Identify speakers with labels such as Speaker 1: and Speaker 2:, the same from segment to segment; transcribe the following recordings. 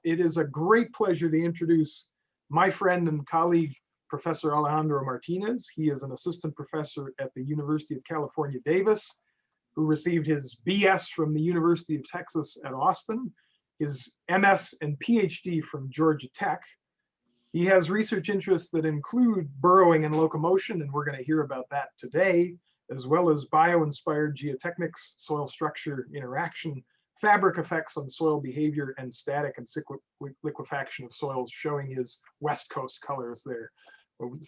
Speaker 1: It is a great pleasure to introduce my friend and colleague, Professor Alejandro Martinez. He is an assistant professor at the University of California, Davis, who received his BS from the University of Texas at Austin, his MS and PhD from Georgia Tech. He has research interests that include burrowing and locomotion, and we're going to hear about that today, as well as bio-inspired geotechnics, soil structure interaction, fabric effects on soil behavior, and static and liquefaction of soils, showing his West Coast colors there,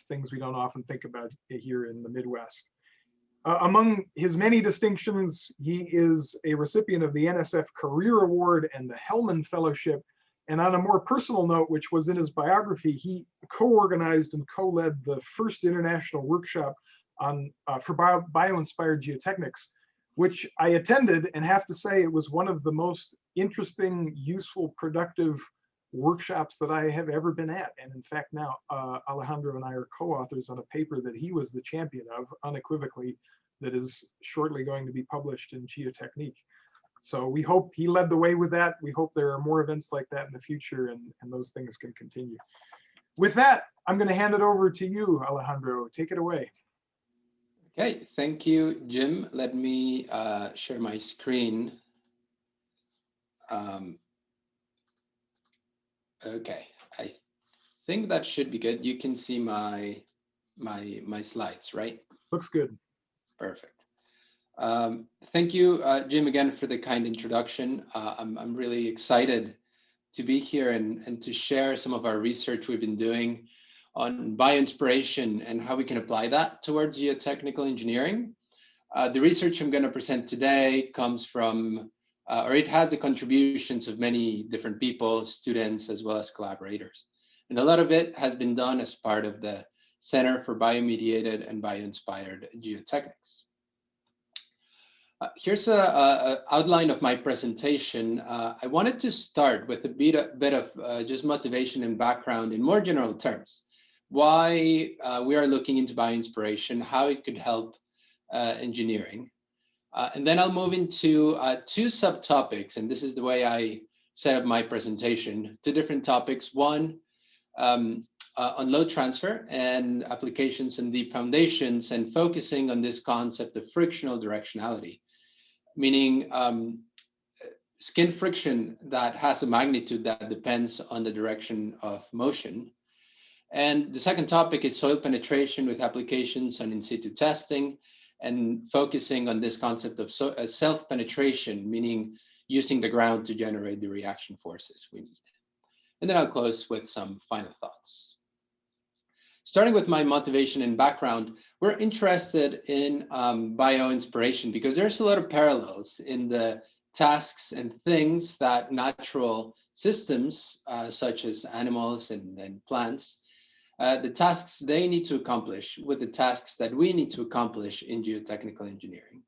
Speaker 1: things we don't often think about here in the Midwest. Among his many distinctions, he is a recipient of the NSF Career Award and the Hellman Fellowship. And on a more personal note, which was in his biography, he co-organized and co-led the first international workshop on for bio-inspired geotechnics, which I attended, and have to say it was one of the most interesting, useful, productive workshops that I have ever been at. And in fact, now Alejandro and I are co-authors on a paper that he was the champion of, unequivocally, that is shortly going to be published in Geotechnique. So we hope he led the way with that. We hope there are more events like that in the future, and those things can continue. With that, I'm going to hand it over to you, Alejandro. Take it away.
Speaker 2: Okay, thank you, Jim. Let me share my screen. Okay, I think that should be good. You can see my slides, right?
Speaker 1: Looks good.
Speaker 2: Perfect. Thank you, Jim, again for the kind introduction. I'm really excited to be here and to share some of our research we've been doing on bioinspiration and how we can apply that towards geotechnical engineering. The research I'm going to present today comes from, or it has the contributions of many different people, students, as well as collaborators. And a lot of it has been done as part of the Center for Biomediated and Bioinspired Geotechnics. Here's an outline of my presentation. I wanted to start with a bit of just motivation and background in more general terms. Why we are looking into bioinspiration, how it could help engineering. And then I'll move into two subtopics, and this is the way I set up my presentation, two different topics. One, on load transfer and applications in deep foundations, and focusing on this concept of frictional directionality, meaning skin friction that has a magnitude that depends on the direction of motion. And the second topic is soil penetration with applications on in-situ testing, and focusing on this concept of self-penetration, meaning using the ground to generate the reaction forces we need. And then I'll close with some final thoughts. Starting with my motivation and background, we're interested in bioinspiration because there's a lot of parallels in the tasks and things that natural systems, such as animals and plants, the tasks they need to accomplish with the tasks that we need to accomplish in geotechnical engineering.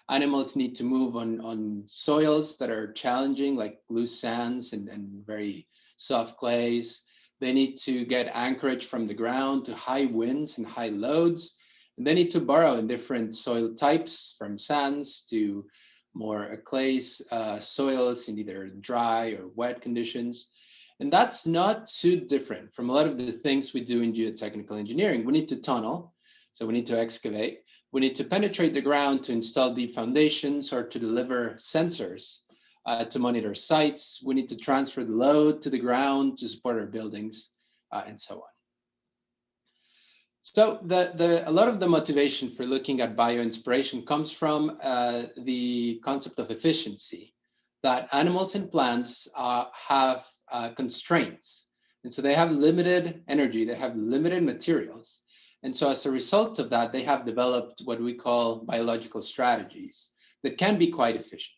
Speaker 2: Animals need to move on soils that are challenging, like loose sands and very soft clays. They need to get anchorage from the ground to high winds and high loads. And they need to burrow in different soil types, from sands to more clays soils in either dry or wet conditions. And that's not too different from a lot of the things we do in geotechnical engineering. We need to tunnel, so we need to excavate. We need to penetrate the ground to install deep foundations or to deliver sensors to monitor sites. We need to transfer the load to the ground to support our buildings, and so on. So a lot of the motivation for looking at bioinspiration comes from the concept of efficiency, that animals and plants have constraints. And so they have limited energy, they have limited materials. And so as a result of that, they have developed what we call biological strategies that can be quite efficient.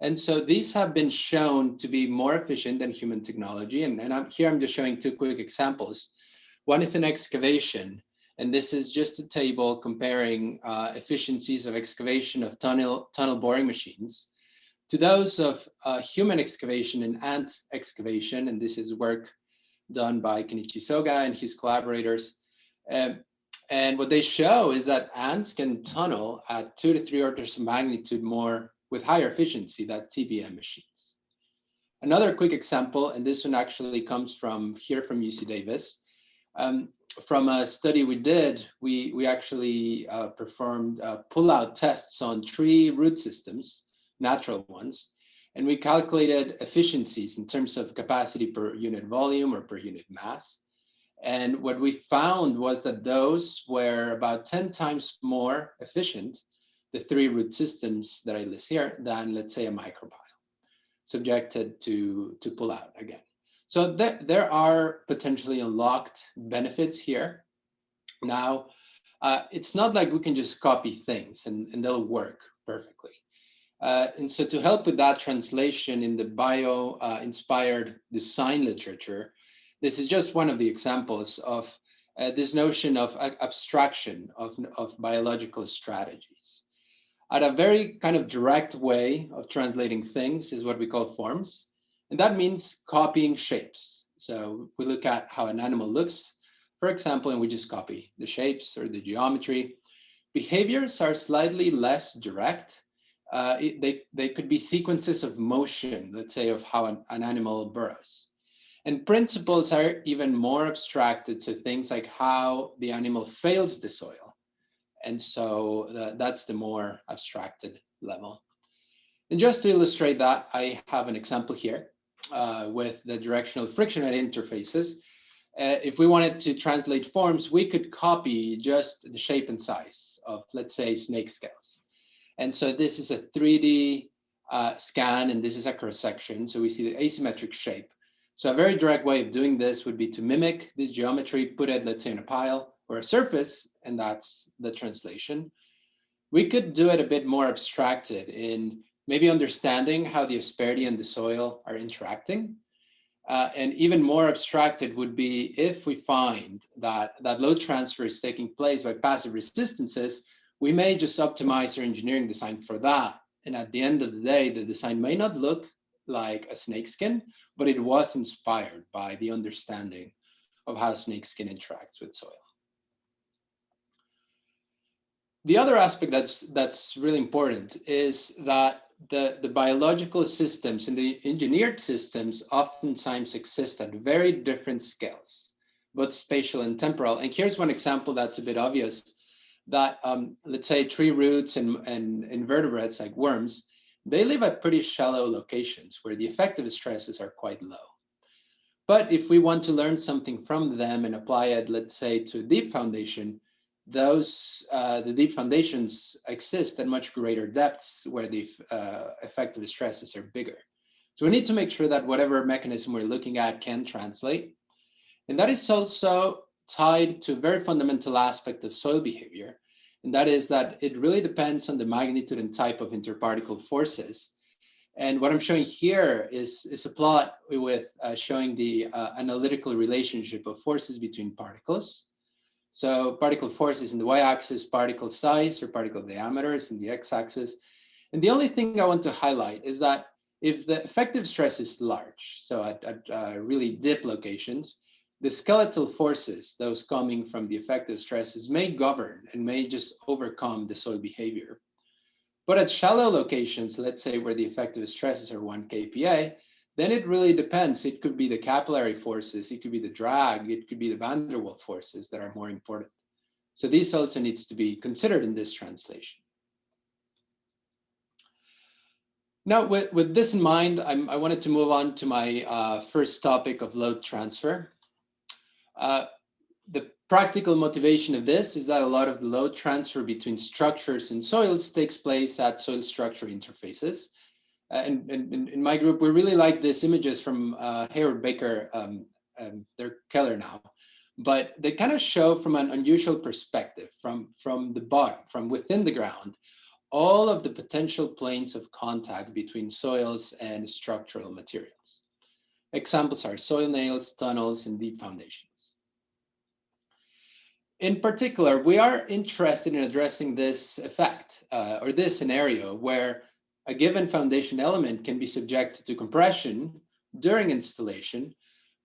Speaker 2: And so these have been shown to be more efficient than human technology. And here I'm just showing two quick examples. One is an excavation, and this is just a table comparing efficiencies of excavation of tunnel boring machines to those of human excavation and ant excavation. And this is work done by Kenichi Soga and his collaborators. And what they show is that ants can tunnel at 2 to 3 orders of magnitude more with higher efficiency than TBM machines. Another quick example, and this one actually comes from here from UC Davis. From a study we did, we actually performed pull-out tests on 3 root systems, natural ones, and we calculated efficiencies in terms of capacity per unit volume or per unit mass. And what we found was that those were about 10 times more efficient, the 3 root systems that I list here, than, let's say, a micropile, subjected to pull out again. So there are potentially unlocked benefits here. Now, it's not like we can just copy things and they'll work perfectly. And so to help with that translation in the bio-inspired design literature, this is just one of the examples of this notion of abstraction of biological strategies. At a very kind of direct way of translating things is what we call forms. And that means copying shapes. So we look at how an animal looks, for example, and we just copy the shapes or the geometry. Behaviors are slightly less direct. They could be sequences of motion, let's say, of how an animal burrows. And principles are even more abstracted, so things like how the animal fails the soil. And so that's the more abstracted level. And just to illustrate that, I have an example here with the directional friction at interfaces. If we wanted to translate forms, we could copy just the shape and size of, let's say, snake scales. And so this is a 3D scan, and this is a cross section. So we see the asymmetric shape. So a very direct way of doing this would be to mimic this geometry, put it, let's say, in a pile or a surface, and that's the translation. We could do it a bit more abstracted in maybe understanding how the asperity and the soil are interacting. And even more abstracted would be if we find that load transfer is taking place by passive resistances, we may just optimize our engineering design for that. And at the end of the day, the design may not look like a snakeskin, but it was inspired by the understanding of how snakeskin interacts with soil. The other aspect that's really important is that the biological systems and the engineered systems oftentimes exist at very different scales, both spatial and temporal. And here's one example that's a bit obvious, that let's say tree roots and invertebrates like worms, they live at pretty shallow locations where the effective stresses are quite low. But if we want to learn something from them and apply it, let's say, to deep foundation, the deep foundations exist at much greater depths where the effective stresses are bigger. So we need to make sure that whatever mechanism we're looking at can translate. And that is also tied to a very fundamental aspect of soil behavior. And that is that it really depends on the magnitude and type of interparticle forces. And what I'm showing here is a plot with showing the analytical relationship of forces between particles. So particle forces in the y-axis, particle size or particle diameters in the x-axis. And the only thing I want to highlight is that if the effective stress is large, so at really deep locations, the skeletal forces, those coming from the effective stresses, may govern and may just overcome the soil behavior. But at shallow locations, let's say where the effective stresses are 1 kPa, then it really depends. It could be the capillary forces, it could be the drag, it could be the van der Waals forces that are more important. So this also needs to be considered in this translation. Now, with this in mind, I wanted to move on to my first topic of load transfer. The practical motivation of this is that a lot of the load transfer between structures and soils takes place at soil structure interfaces. And in my group, we really like these images from Hayward Baker, they're Keller now, but they kind of show from an unusual perspective, from the bottom, from within the ground, all of the potential planes of contact between soils and structural materials. Examples are soil nails, tunnels, and deep foundations. In particular, we are interested in addressing this effect or this scenario where a given foundation element can be subjected to compression during installation,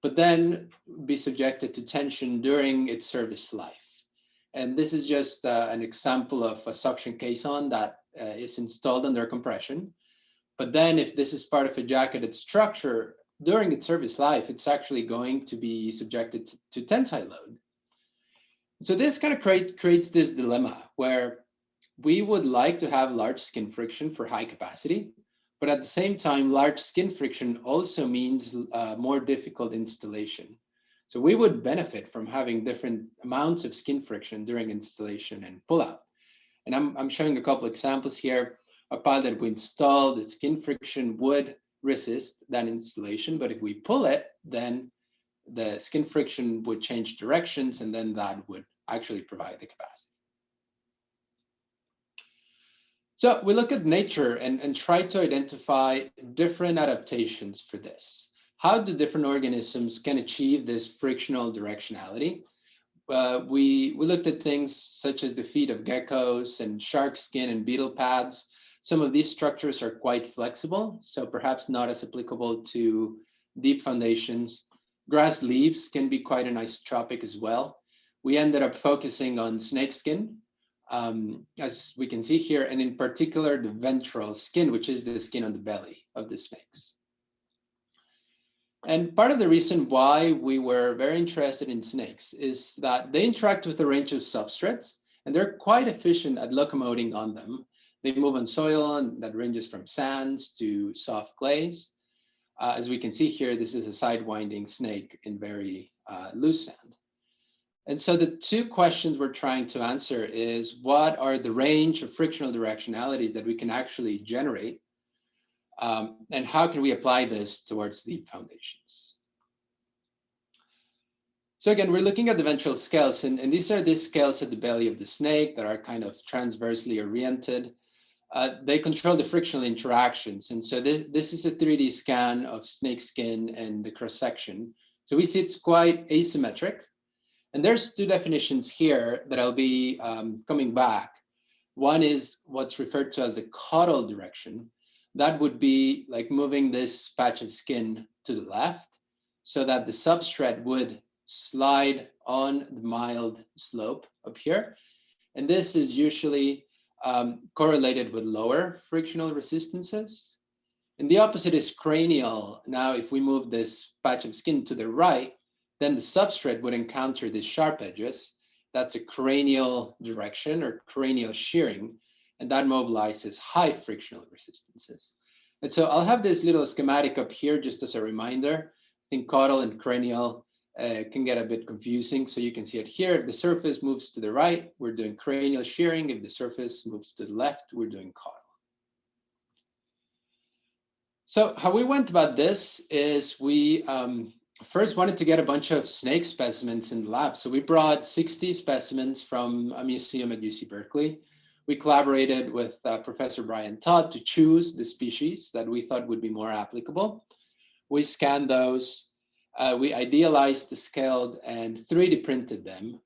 Speaker 2: but then be subjected to tension during its service life. And this is just an example of a suction caisson that is installed under compression. But then if this is part of a jacketed structure, during its service life, it's actually going to be subjected to tensile load. So this kind of creates this dilemma where we would like to have large skin friction for high capacity, but at the same time, large skin friction also means more difficult installation. So we would benefit from having different amounts of skin friction during installation and pullout. And I'm showing a couple examples here. A pile that we install, the skin friction would resist that installation, but if we pull it, then the skin friction would change directions, and then that would actually provide the capacity. So we look at nature and try to identify different adaptations for this. How do different organisms can achieve this frictional directionality? We looked at things such as the feet of geckos and shark skin and beetle pads. Some of these structures are quite flexible, so perhaps not as applicable to deep foundations. Grass leaves can be quite an isotropic as well. We ended up focusing on snakeskin, as we can see here, and in particular, the ventral skin, which is the skin on the belly of the snakes. And part of the reason why we were very interested in snakes is that they interact with a range of substrates, and they're quite efficient at locomoting on them. They move on soil, and that ranges from sands to soft clays. As we can see here, this is a sidewinding snake in very loose sand. And so the two questions we're trying to answer is, what are the range of frictional directionalities that we can actually generate? And how can we apply this towards deep foundations? So again, we're looking at the ventral scales, and these are the scales at the belly of the snake that are kind of transversely oriented. They control the frictional interactions. And so this is a 3D scan of snake skin and the cross section. So we see it's quite asymmetric. And there's two definitions here that I'll be coming back. One is what's referred to as a caudal direction. That would be like moving this patch of skin to the left so that the substrate would slide on the mild slope up here. And this is usually correlated with lower frictional resistances. And the opposite is cranial. Now, if we move this patch of skin to the right, then the substrate would encounter these sharp edges. That's a cranial direction or cranial shearing, and that mobilizes high frictional resistances. And so I'll have this little schematic up here just as a reminder. I think caudal and cranial can get a bit confusing. So you can see it here. If the surface moves to the right, we're doing cranial shearing. If the surface moves to the left, we're doing caudal. So how we went about this is we first wanted to get a bunch of snake specimens in the lab. So we brought 60 specimens from a museum at UC Berkeley. We collaborated with Professor Brian Todd to choose the species that we thought would be more applicable. We scanned those. We idealized the scaled and 3D printed them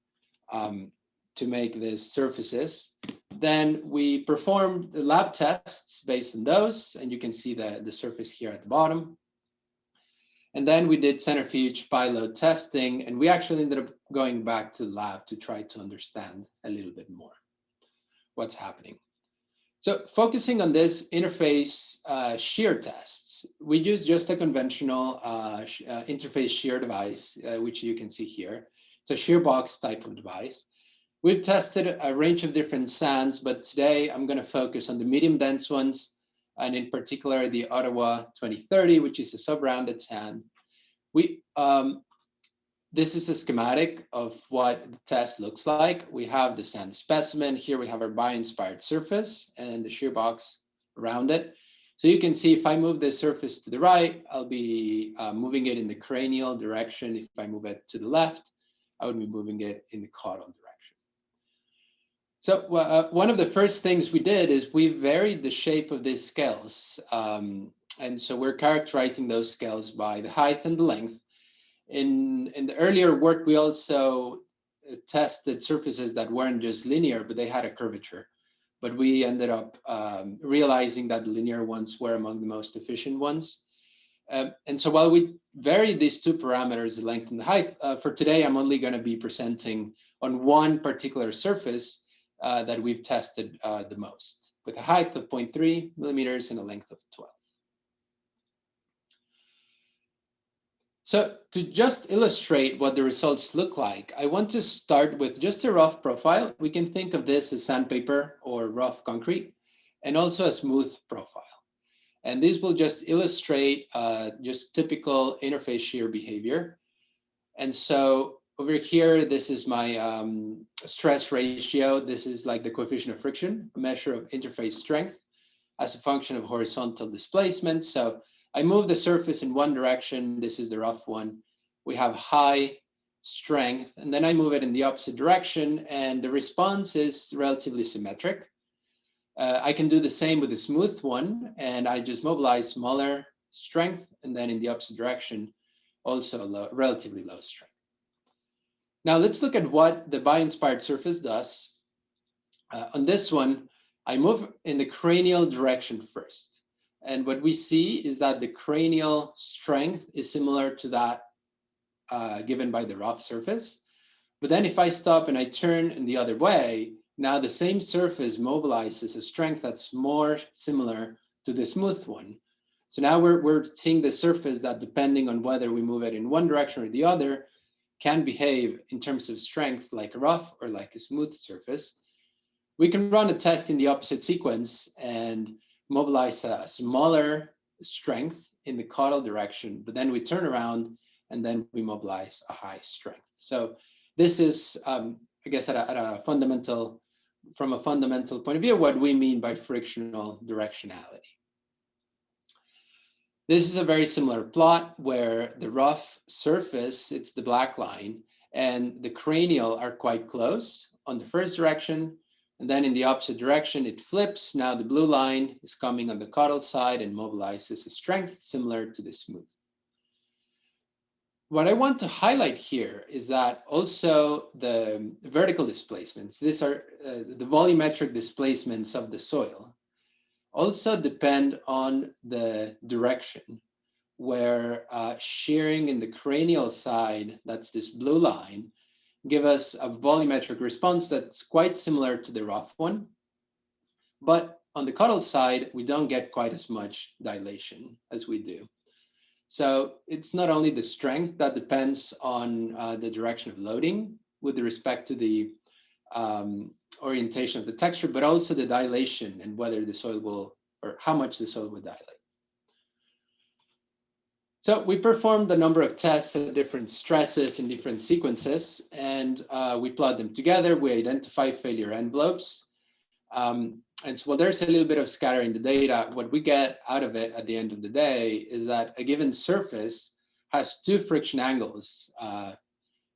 Speaker 2: to make these surfaces. Then we performed the lab tests based on those, and you can see the surface here at the bottom. And then we did centrifuge pilot testing, and we actually ended up going back to the lab to try to understand a little bit more what's happening. So focusing on this interface shear tests, we use just a conventional interface shear device, which you can see here. It's a shear box type of device. We've tested a range of different sands, but today I'm going to focus on the medium dense ones, and in particular the Ottawa 2030, which is a sub-rounded sand. This is a schematic of what the test looks like. We have the sand specimen. Here we have our bio-inspired surface and the shear box around it. So you can see if I move this surface to the right, I'll be moving it in the cranial direction. If I move it to the left, I would be moving it in the caudal direction. So one of the first things we did is we varied the shape of these scales. And so we're characterizing those scales by the height and the length. In the earlier work, we also tested surfaces that weren't just linear, but they had a curvature. But we ended up realizing that the linear ones were among the most efficient ones. And so while we varied these two parameters, the length and the height, for today, I'm only going to be presenting on one particular surface that we've tested the most, with a height of 0.3 millimeters and a length of 12. So to just illustrate what the results look like, I want to start with just a rough profile. We can think of this as sandpaper or rough concrete, and also a smooth profile. And this will just illustrate just typical interface shear behavior. And so over here, this is my stress ratio. This is like the coefficient of friction, a measure of interface strength as a function of horizontal displacement. So I move the surface in one direction. This is the rough one. We have high strength, and then I move it in the opposite direction, and the response is relatively symmetric. I can do the same with the smooth one, and I just mobilize smaller strength, and then in the opposite direction, also relatively low strength. Now let's look at what the bio-inspired surface does. On this one, I move in the cranial direction first. And what we see is that the cranial strength is similar to that given by the rough surface. But then if I stop and I turn in the other way, now the same surface mobilizes a strength that's more similar to the smooth one. So now we're seeing the surface that, depending on whether we move it in one direction or the other, can behave in terms of strength like a rough or like a smooth surface. We can run a test in the opposite sequence and mobilize a smaller strength in the caudal direction, but then we turn around and then we mobilize a high strength. So this is, I guess, from a fundamental point of view, what we mean by frictional directionality. This is a very similar plot where the rough surface, it's the black line, and the cranial are quite close on the first direction. And then in the opposite direction, it flips. Now the blue line is coming on the caudal side and mobilizes a strength similar to the smooth. What I want to highlight here is that also the vertical displacements, these are the volumetric displacements of the soil, also depend on the direction, where shearing in the cranial side, that's this blue line, give us a volumetric response that's quite similar to the rough one. But on the caudal side, we don't get quite as much dilation as we do. So it's not only the strength that depends on the direction of loading with respect to the orientation of the texture, but also the dilation and whether the soil will, or how much the soil will dilate. So we performed a number of tests at different stresses in different sequences, and we plot them together. We identify failure envelopes. And so while there's a little bit of scatter in the data, what we get out of it at the end of the day is that a given surface has two friction angles,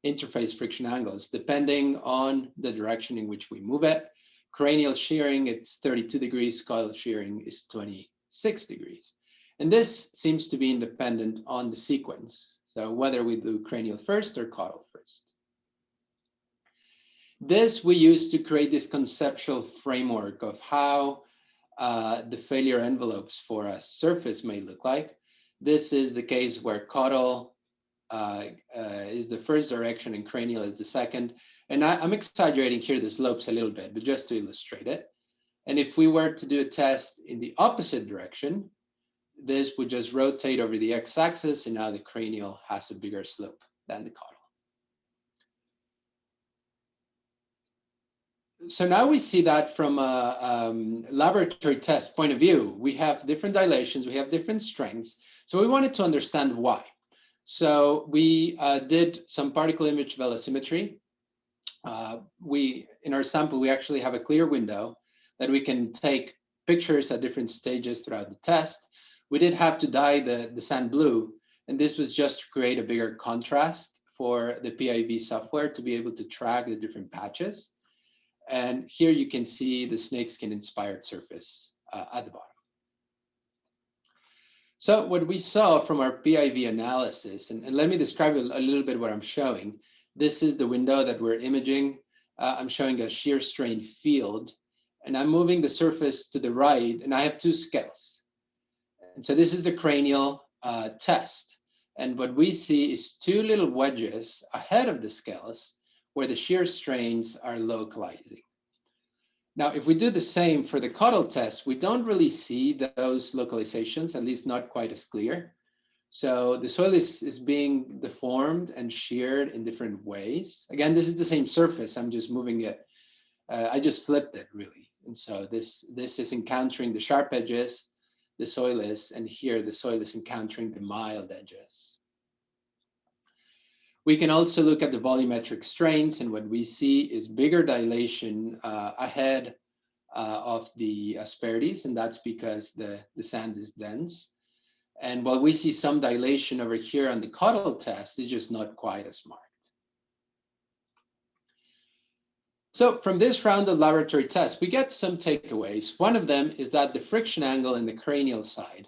Speaker 2: interface friction angles, depending on the direction in which we move it. Cranial shearing, it's 32 degrees, caudal shearing is 26 degrees. And this seems to be independent on the sequence. So whether we do cranial first or caudal first. This we use to create this conceptual framework of how the failure envelopes for a surface may look like. This is the case where caudal is the first direction and cranial is the second. And I'm exaggerating here the slopes a little bit, but just to illustrate it. And if we were to do a test in the opposite direction, this would just rotate over the x-axis, and now the cranial has a bigger slope than the caudal. So now we see that from a laboratory test point of view, we have different dilations, we have different strengths. So we wanted to understand why. So we did some particle image velocimetry. In our sample, we actually have a clear window that we can take pictures at different stages throughout the test. We did have to dye the sand blue, and this was just to create a bigger contrast for the PIV software to be able to track the different patches. And here you can see the snakeskin-inspired surface at the bottom. So what we saw from our PIV analysis, and let me describe a little bit what I'm showing. This is the window that we're imaging. I'm showing a shear strain field, and I'm moving the surface to the right, and I have two scales. And so this is the cranial test. And what we see is two little wedges ahead of the scales where the shear strains are localizing. Now, if we do the same for the caudal test, we don't really see those localizations, at least not quite as clear. So the soil is being deformed and sheared in different ways. Again, this is the same surface. I'm just moving it. I just flipped it really. And so this is encountering the sharp edges, the soil is, and here the soil is encountering the mild edges. We can also look at the volumetric strains, and what we see is bigger dilation ahead of the asperities, and that's because the sand is dense. And while we see some dilation over here on the Cottle test, it's just not quite as marked. So from this round of laboratory tests, we get some takeaways. One of them is that the friction angle in the cranial side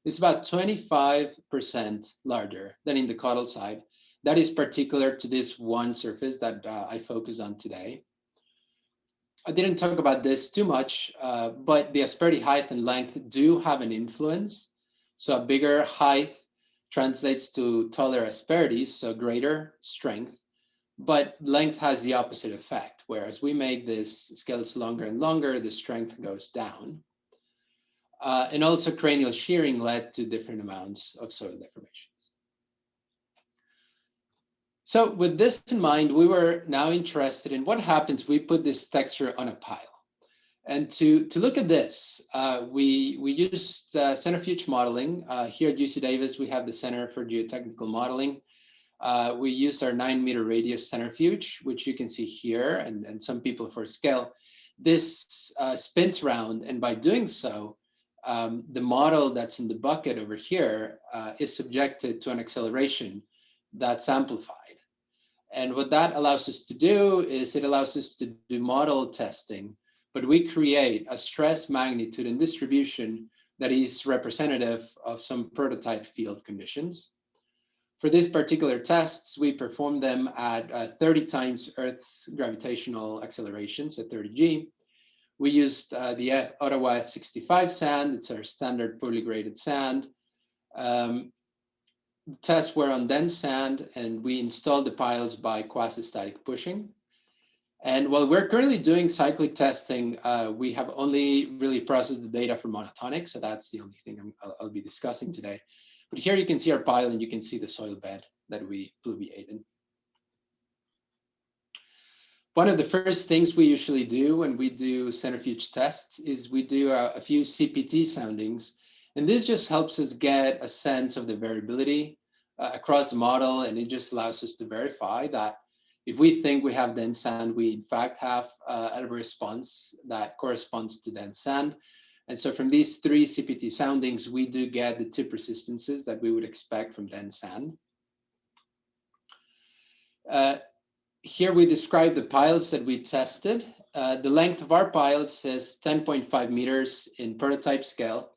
Speaker 2: is about 25% larger than in the caudal side. That is particular to this one surface that I focus on today. I didn't talk about this too much, but the asperity height and length do have an influence. So a bigger height translates to taller asperities, so greater strength. But length has the opposite effect, whereas we make this scales longer and longer, the strength goes down. And also cranial shearing led to different amounts of soil deformations. So with this in mind, we were now interested in what happens if we put this texture on a pile. And to look at this, we used centrifuge modeling. Here at UC Davis, we have the Center for Geotechnical Modeling. We used our 9-meter radius centrifuge, which you can see here, and some people for scale. This spins round, and by doing so, the model that's in the bucket over here is subjected to an acceleration that's amplified. And what that allows us to do is it allows us to do model testing, but we create a stress magnitude and distribution that is representative of some prototype field conditions. For these particular tests, we performed them at 30 times Earth's gravitational acceleration, so 30 G. We used the Ottawa F65 sand. It's our standard poorly graded sand. Tests were on dense sand, and we installed the piles by quasi-static pushing. And while we're currently doing cyclic testing, we have only really processed the data for monotonic, so that's the only thing I'll be discussing today. But here you can see our pile, and you can see the soil bed that we pluviate in. One of the first things we usually do when we do centrifuge tests is we do a few CPT soundings. And this just helps us get a sense of the variability across the model. And it just allows us to verify that if we think we have dense sand, we in fact have a response that corresponds to dense sand. And so from these 3 CPT soundings, we do get the tip resistances that we would expect from dense sand. Here we describe the piles that we tested. The length of our piles is 10.5 meters in prototype scale.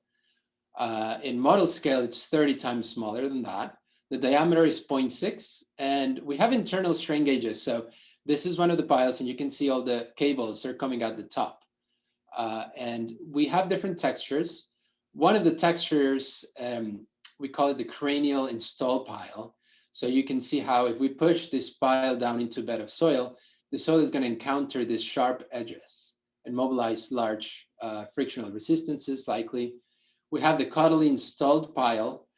Speaker 2: In model scale, it's 30 times smaller than that. The diameter is 0.6, and we have internal strain gauges. So this is one of the piles, and you can see all the cables are coming out the top. And we have different textures. One of the textures, we call it the cranial install pile. So you can see how if we push this pile down into a bed of soil, the soil is going to encounter these sharp edges and mobilize large frictional resistances likely. We have the caudally installed pile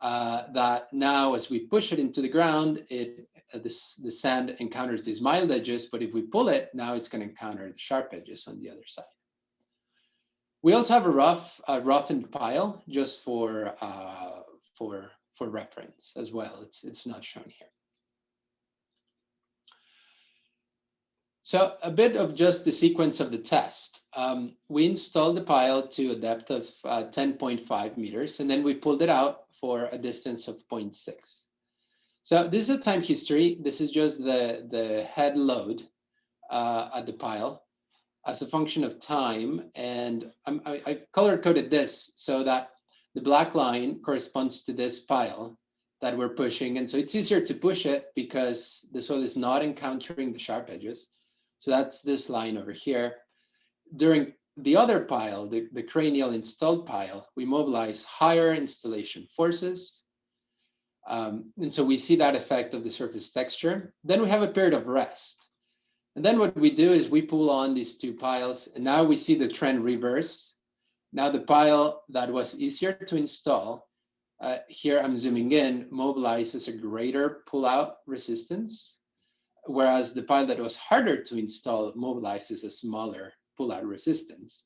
Speaker 2: that now as we push it into the ground, the sand encounters these mild edges, but if we pull it, now it's going to encounter the sharp edges on the other side. We also have a roughened pile just for reference as well. It's not shown here. So a bit of just the sequence of the test. We installed the pile to a depth of 10.5 meters, and then we pulled it out for a distance of 0.6. So this is a time history. This is just the head load at the pile as a function of time. And I color-coded this so that the black line corresponds to this pile that we're pushing. And so it's easier to push it because the soil is not encountering the sharp edges. So that's this line over here. During the other pile, the cranial installed pile, we mobilize higher installation forces. And so we see that effect of the surface texture. Then we have a period of rest. And then what we do is we pull on these 2 piles, and now we see the trend reverse. Now the pile that was easier to install Here I'm zooming in, mobilize is a greater pull-out resistance, whereas the pile that was harder to install, mobilize, is a smaller pull-out resistance.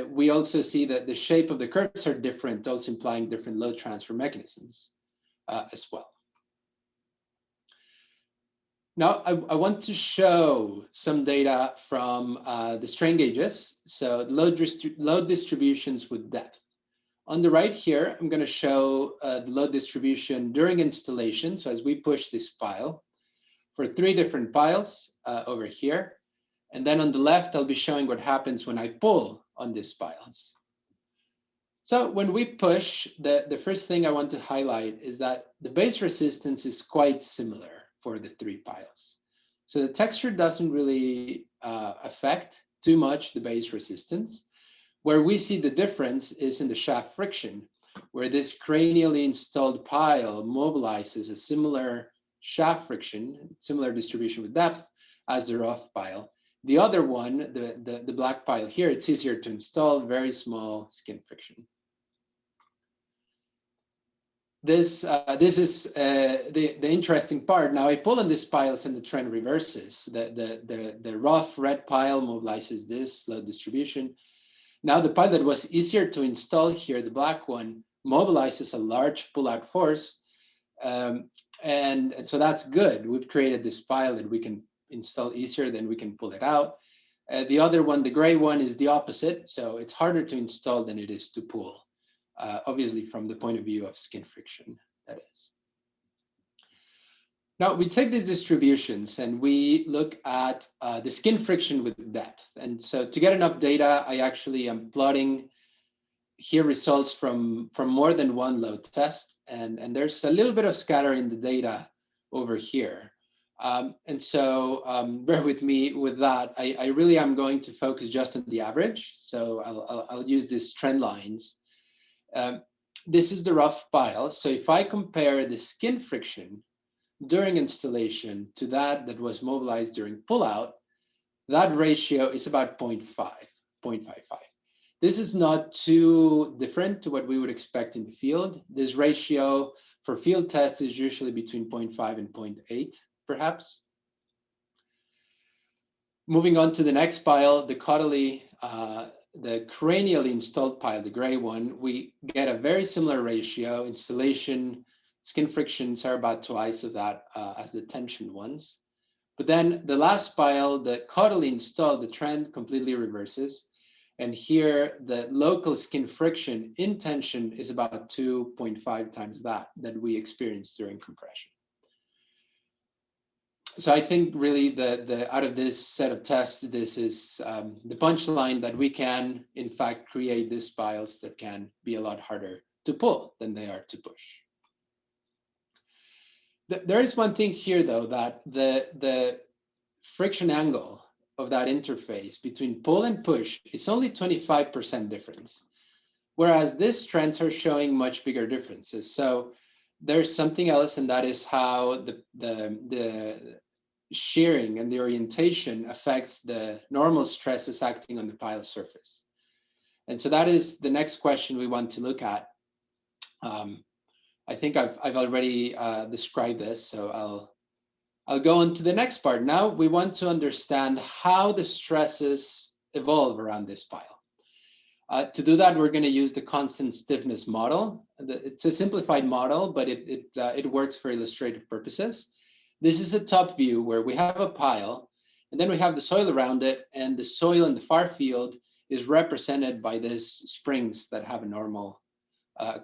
Speaker 2: We also see that the shape of the curves are different, also implying different load transfer mechanisms as well. Now, I want to show some data from the strain gauges, so load distributions with depth. On the right here, I'm going to show the load distribution during installation. So as we push this pile for 3 different piles over here. And then on the left, I'll be showing what happens when I pull on these piles. So when we push, the first thing I want to highlight is that the base resistance is quite similar for the 3 piles. So the texture doesn't really affect too much the base resistance. Where we see the difference is in the shaft friction, where this cranially installed pile mobilizes a similar shaft friction, similar distribution with depth as the rough pile. The other one, the black pile here, it's easier to install, very small skin friction. This is the interesting part. Now I pull on these piles and the trend reverses. The rough red pile mobilizes this load distribution. Now the pile that was easier to install here, the black one, mobilizes a large pull-out force. And so that's good. We've created this pile that we can install easier, then we can pull it out. The other one, the gray one, is the opposite. So it's harder to install than it is to pull, obviously from the point of view of skin friction, that is. Now we take these distributions and we look at the skin friction with depth. And so to get enough data, I actually am plotting here results from more than one load test. And there's a little bit of scatter in the data over here. And so bear with me with that. I really am going to focus just on the average. So I'll use these trend lines. This is the rough pile. So if I compare the skin friction during installation to that was mobilized during pullout, that ratio is about 0.55. This is not too different to what we would expect in the field. This ratio for field tests is usually between 0.5 and 0.8, perhaps. Moving on to the next pile, the caudally, the cranially installed pile, the gray one, we get a very similar ratio. Installation skin frictions are about twice of that as the tension ones. But then the last pile, the caudally installed, the trend completely reverses. And here, the local skin friction in tension is about 2.5 times that we experience during compression. So I think really out of this set of tests, this is the punchline that we can, in fact, create these piles that can be a lot harder to pull than they are to push. There is one thing here, though, that the friction angle of that interface between pull and push is only 25% difference, whereas these trends are showing much bigger differences. So there's something else, and that is how the shearing and the orientation affects the normal stresses acting on the pile surface. And so that is the next question we want to look at. I think I've already described this, so I'll go on to the next part. Now we want to understand how the stresses evolve around this pile. To do that, we're going to use the constant stiffness model. It's a simplified model, but it works for illustrative purposes. This is a top view where we have a pile, and then we have the soil around it, and the soil in the far field is represented by these springs that have a normal,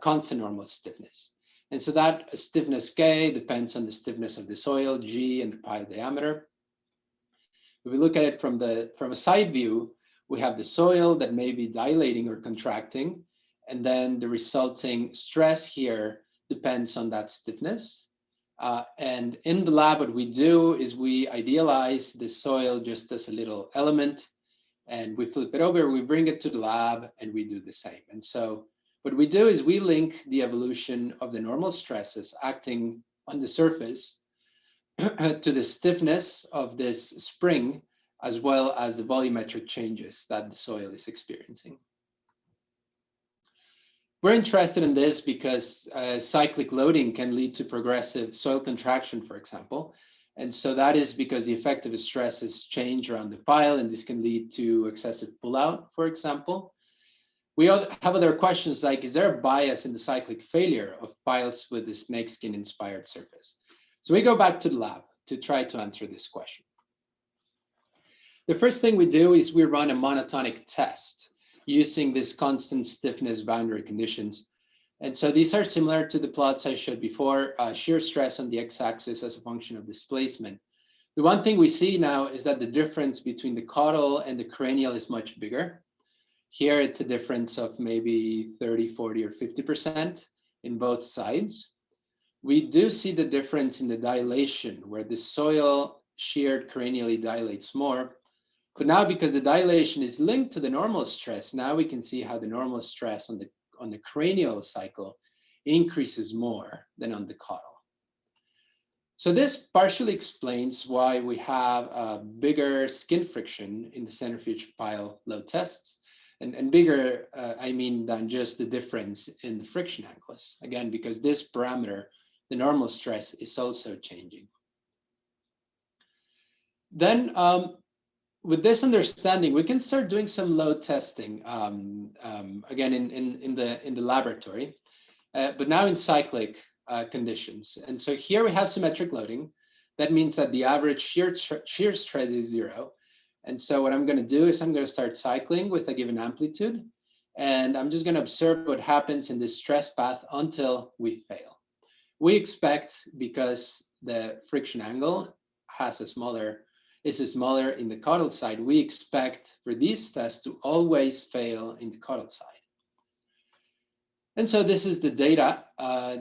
Speaker 2: constant normal stiffness. And so that stiffness K depends on the stiffness of the soil, G, and the pile diameter. If we look at it from a side view, we have the soil that may be dilating or contracting, and then the resulting stress here depends on that stiffness. And in the lab, what we do is we idealize the soil just as a little element, and we flip it over, we bring it to the lab, and we do the same. And so what we do is we link the evolution of the normal stresses acting on the surface to the stiffness of this spring, as well as the volumetric changes that the soil is experiencing. We're interested in this because cyclic loading can lead to progressive soil contraction, for example. And so that is because the effective stresses change around the pile, and this can lead to excessive pullout, for example. We have other questions like, is there a bias in the cyclic failure of piles with the snakeskin-inspired surface? So we go back to the lab to try to answer this question. The first thing we do is we run a monotonic test using this constant stiffness boundary conditions. And so these are similar to the plots I showed before, shear stress on the x-axis as a function of displacement. The one thing we see now is that the difference between the caudal and the cranial is much bigger. Here it's a difference of maybe 30, 40, or 50% in both sides. We do see the difference in the dilation, where the soil sheared cranially dilates more. But now, because the dilation is linked to the normal stress, now we can see how the normal stress on the cranial cycle increases more than on the caudal. So this partially explains why we have a bigger skin friction in the centrifuge pile load tests. And bigger, I mean, than just the difference in the friction angles. Again, because this parameter, the normal stress, is also changing. Then, with this understanding, we can start doing some load testing, again, in the laboratory, but now in cyclic conditions. And so here we have symmetric loading. That means that the average shear stress is 0. And so what I'm going to do is I'm going to start cycling with a given amplitude, and I'm just going to observe what happens in this stress path until we fail. We expect, because the friction angle is smaller in the caudal side, we expect for these tests to always fail in the caudal side. And so this is the data.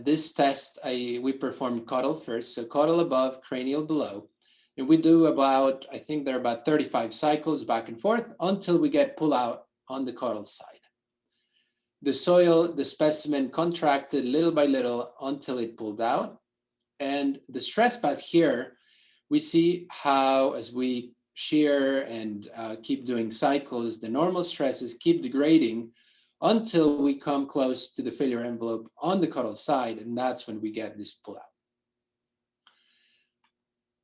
Speaker 2: This test, we performed caudal first, so caudal above, cranial below. And we do about, I think there are about 35 cycles back and forth until we get pull out on the caudal side. The soil, the specimen contracted little by little until it pulled out. And the stress path here, we see how as we shear and keep doing cycles, the normal stresses keep degrading until we come close to the failure envelope on the caudal side, and that's when we get this pull out.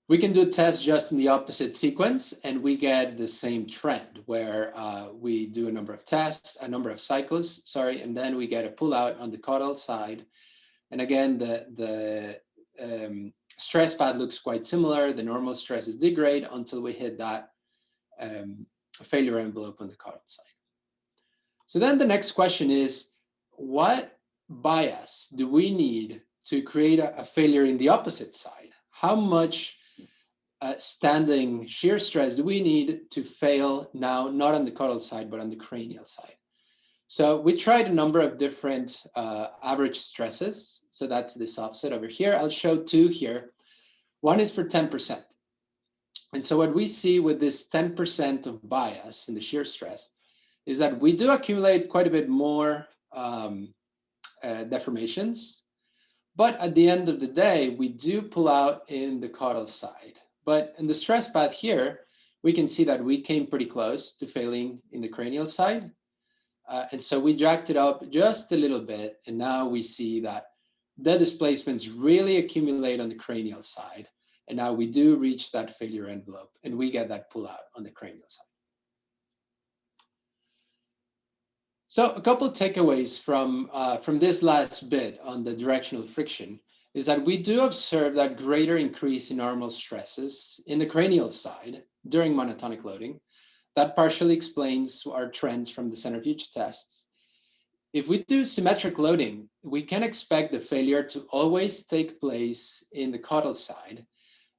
Speaker 2: We can do tests just in the opposite sequence, and we get the same trend where we do a number of tests, a number of cycles, and then we get a pull out on the caudal side. And again, the stress path looks quite similar. The normal stresses degrade until we hit that failure envelope on the caudal side. So then the next question is, what bias do we need to create a failure in the opposite side? How much standing shear stress do we need to fail now, not on the caudal side, but on the cranial side? So we tried a number of different average stresses. So that's this offset over here. I'll show two here. One is for 10%. And so what we see with this 10% of bias in the shear stress is that we do accumulate quite a bit more deformations. But at the end of the day, we do pull out in the caudal side. But in the stress path here, we can see that we came pretty close to failing in the cranial side. And so we jacked it up just a little bit. And now we see that the displacements really accumulate on the cranial side. And now we do reach that failure envelope, and we get that pull out on the cranial side. So a couple of takeaways from this last bit on the directional friction is that we do observe that greater increase in normal stresses in the cranial side during monotonic loading. That partially explains our trends from the centrifuge tests. If we do symmetric loading, we can expect the failure to always take place in the caudal side.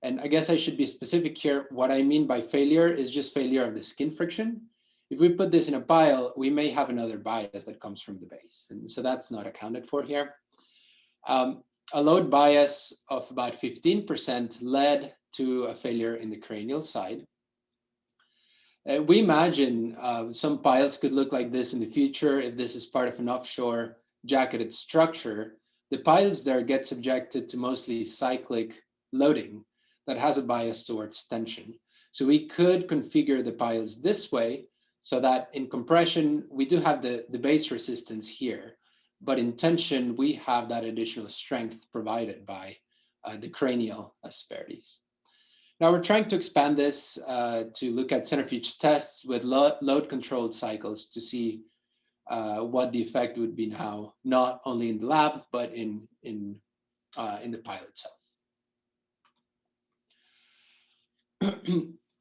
Speaker 2: And I guess I should be specific here. What I mean by failure is just failure of the skin friction. If we put this in a pile, we may have another bias that comes from the base. And so that's not accounted for here. A load bias of about 15% led to a failure in the cranial side. We imagine some piles could look like this in the future. If this is part of an offshore jacketed structure, the piles there get subjected to mostly cyclic loading that has a bias towards tension. So we could configure the piles this way so that in compression, we do have the base resistance here, but in tension, we have that additional strength provided by the cranial asperities. Now we're trying to expand this to look at centrifuge tests with load-controlled cycles to see what the effect would be now, not only in the lab, but in the pilot itself.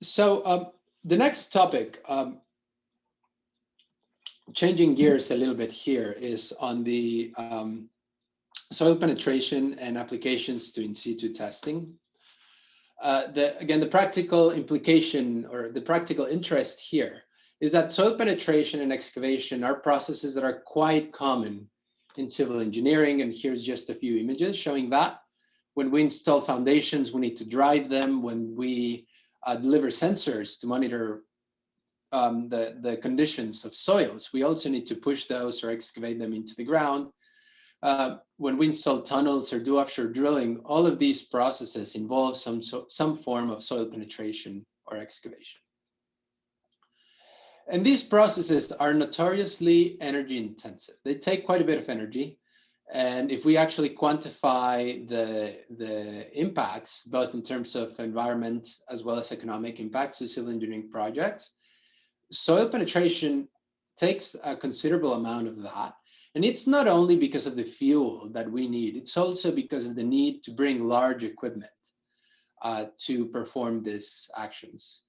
Speaker 2: So the next topic, changing gears a little bit here, is on the soil penetration and applications to in-situ testing. Again, the practical implication or the practical interest here is that soil penetration and excavation are processes that are quite common in civil engineering. And here's just a few images showing that. When we install foundations, we need to drive them. When we deliver sensors to monitor the conditions of soils, we also need to push those or excavate them into the ground. When we install tunnels or do offshore drilling, all of these processes involve some form of soil penetration or excavation. And these processes are notoriously energy intensive. They take quite a bit of energy. And if we actually quantify the impacts, both in terms of environment as well as economic impacts to civil engineering projects, soil penetration takes a considerable amount of that. And it's not only because of the fuel that we need, it's also because of the need to bring large equipment to perform these actions.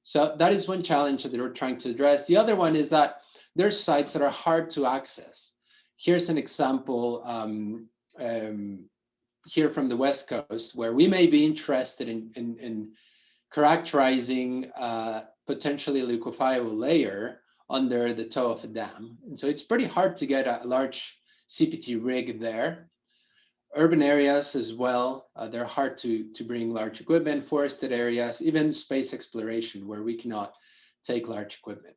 Speaker 2: So that is one challenge that we're trying to address. The other one is that there's sites that are hard to access. Here's an example here from the West Coast, where we may be interested in characterizing potentially liquefiable layer under the toe of a dam. And so it's pretty hard to get a large CPT rig there. Urban areas as well, they're hard to bring large equipment, forested areas, even space exploration where we cannot take large equipment.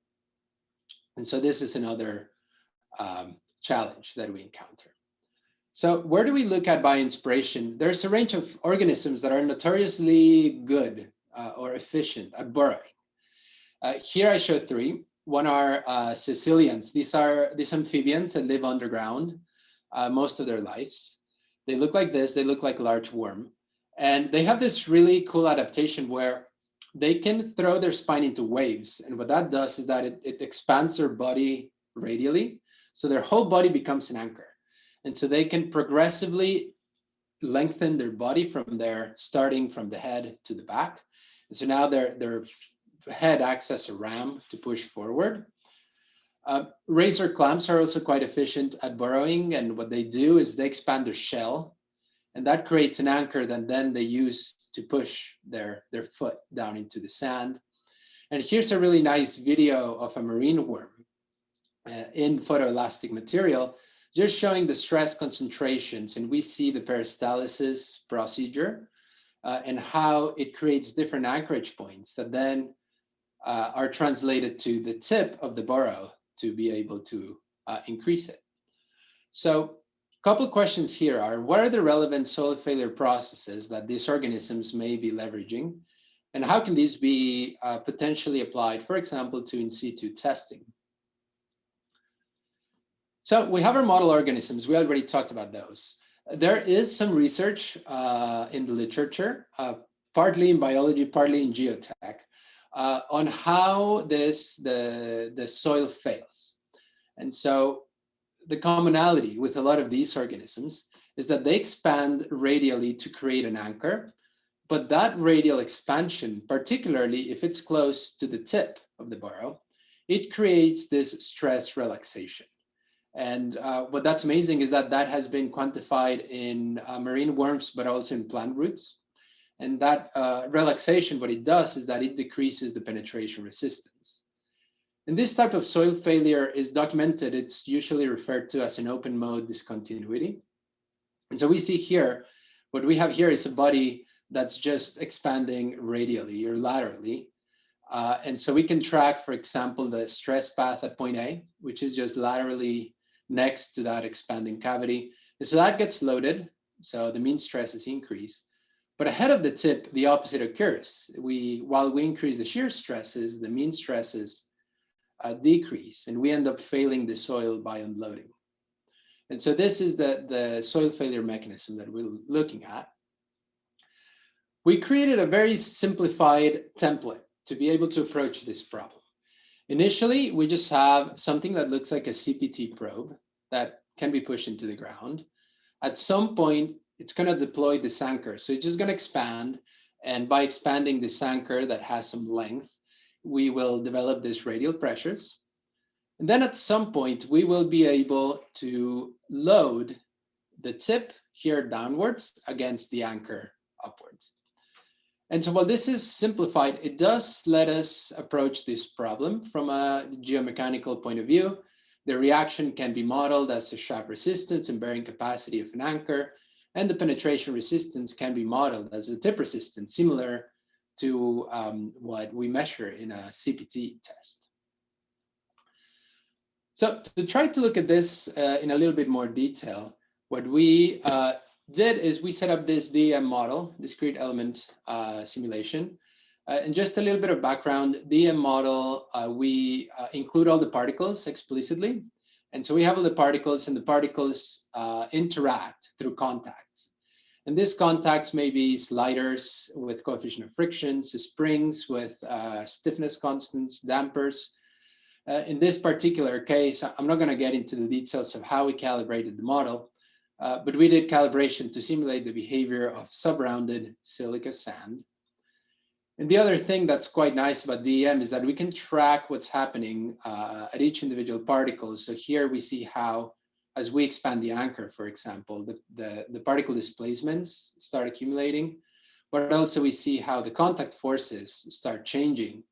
Speaker 2: And so this is another challenge that we encounter. So where do we look at bioinspiration? There's a range of organisms that are notoriously good or efficient at burrowing. Here I show three. One are caecilians. These are these amphibians that live underground most of their lives. They look like this. They look like a large worm. And they have this really cool adaptation where they can throw their spine into waves. And what that does is that it expands their body radially. So their whole body becomes an anchor. And so they can progressively lengthen their body from there, starting from the head to the back. And so now their head acts as a ram to push forward. Razor clams are also quite efficient at burrowing. And what they do is they expand their shell. And that creates an anchor that then they use to push their foot down into the sand. And here's a really nice video of a marine worm in photoelastic material, just showing the stress concentrations. And we see the peristalsis procedure and how it creates different anchorage points that then are translated to the tip of the burrow to be able to increase it. So a couple of questions here are, what are the relevant soil failure processes that these organisms may be leveraging? And how can these be potentially applied, for example, to in situ testing? So we have our model organisms. We already talked about those. There is some research in the literature, partly in biology, partly in geotech, on how the soil fails. And so the commonality with a lot of these organisms is that they expand radially to create an anchor, but that radial expansion, particularly if it's close to the tip of the burrow, it creates this stress relaxation. And what that's amazing is that that has been quantified in marine worms, but also in plant roots. And that relaxation, what it does is that it decreases the penetration resistance. And this type of soil failure is documented. It's usually referred to as an open mode discontinuity. And so we see here, what we have here is a body that's just expanding radially or laterally. And so we can track, for example, the stress path at point A, which is just laterally next to that expanding cavity. And so that gets loaded. So the mean stress is increased. But ahead of the tip, the opposite occurs. While we increase the shear stresses, the mean stresses decrease, and we end up failing the soil by unloading. And so this is the soil failure mechanism that we're looking at. We created a very simplified template to be able to approach this problem. Initially, we just have something that looks like a CPT probe that can be pushed into the ground. At some point, it's going to deploy this anchor. So it's just going to expand. And by expanding this anchor that has some length, we will develop these radial pressures. And then at some point, we will be able to load the tip here downwards against the anchor upwards. And so while this is simplified, it does let us approach this problem from a geomechanical point of view. The reaction can be modeled as the shaft resistance and bearing capacity of an anchor, and the penetration resistance can be modeled as a tip resistance, similar to what we measure in a CPT test. So to try to look at this in a little bit more detail, what we did is we set up this DEM model, discrete element simulation. And just a little bit of background, DEM model, we include all the particles explicitly. And so we have all the particles, and the particles interact through contacts. And these contacts may be sliders with coefficient of frictions, springs with stiffness constants, dampers. In this particular case, I'm not going to get into the details of how we calibrated the model, but we did calibration to simulate the behavior of sub-rounded silica sand. And the other thing that's quite nice about DEM is that we can track what's happening at each individual particle. So here we see how, as we expand the anchor, for example, the particle displacements start accumulating, but also we see how the contact forces start changing.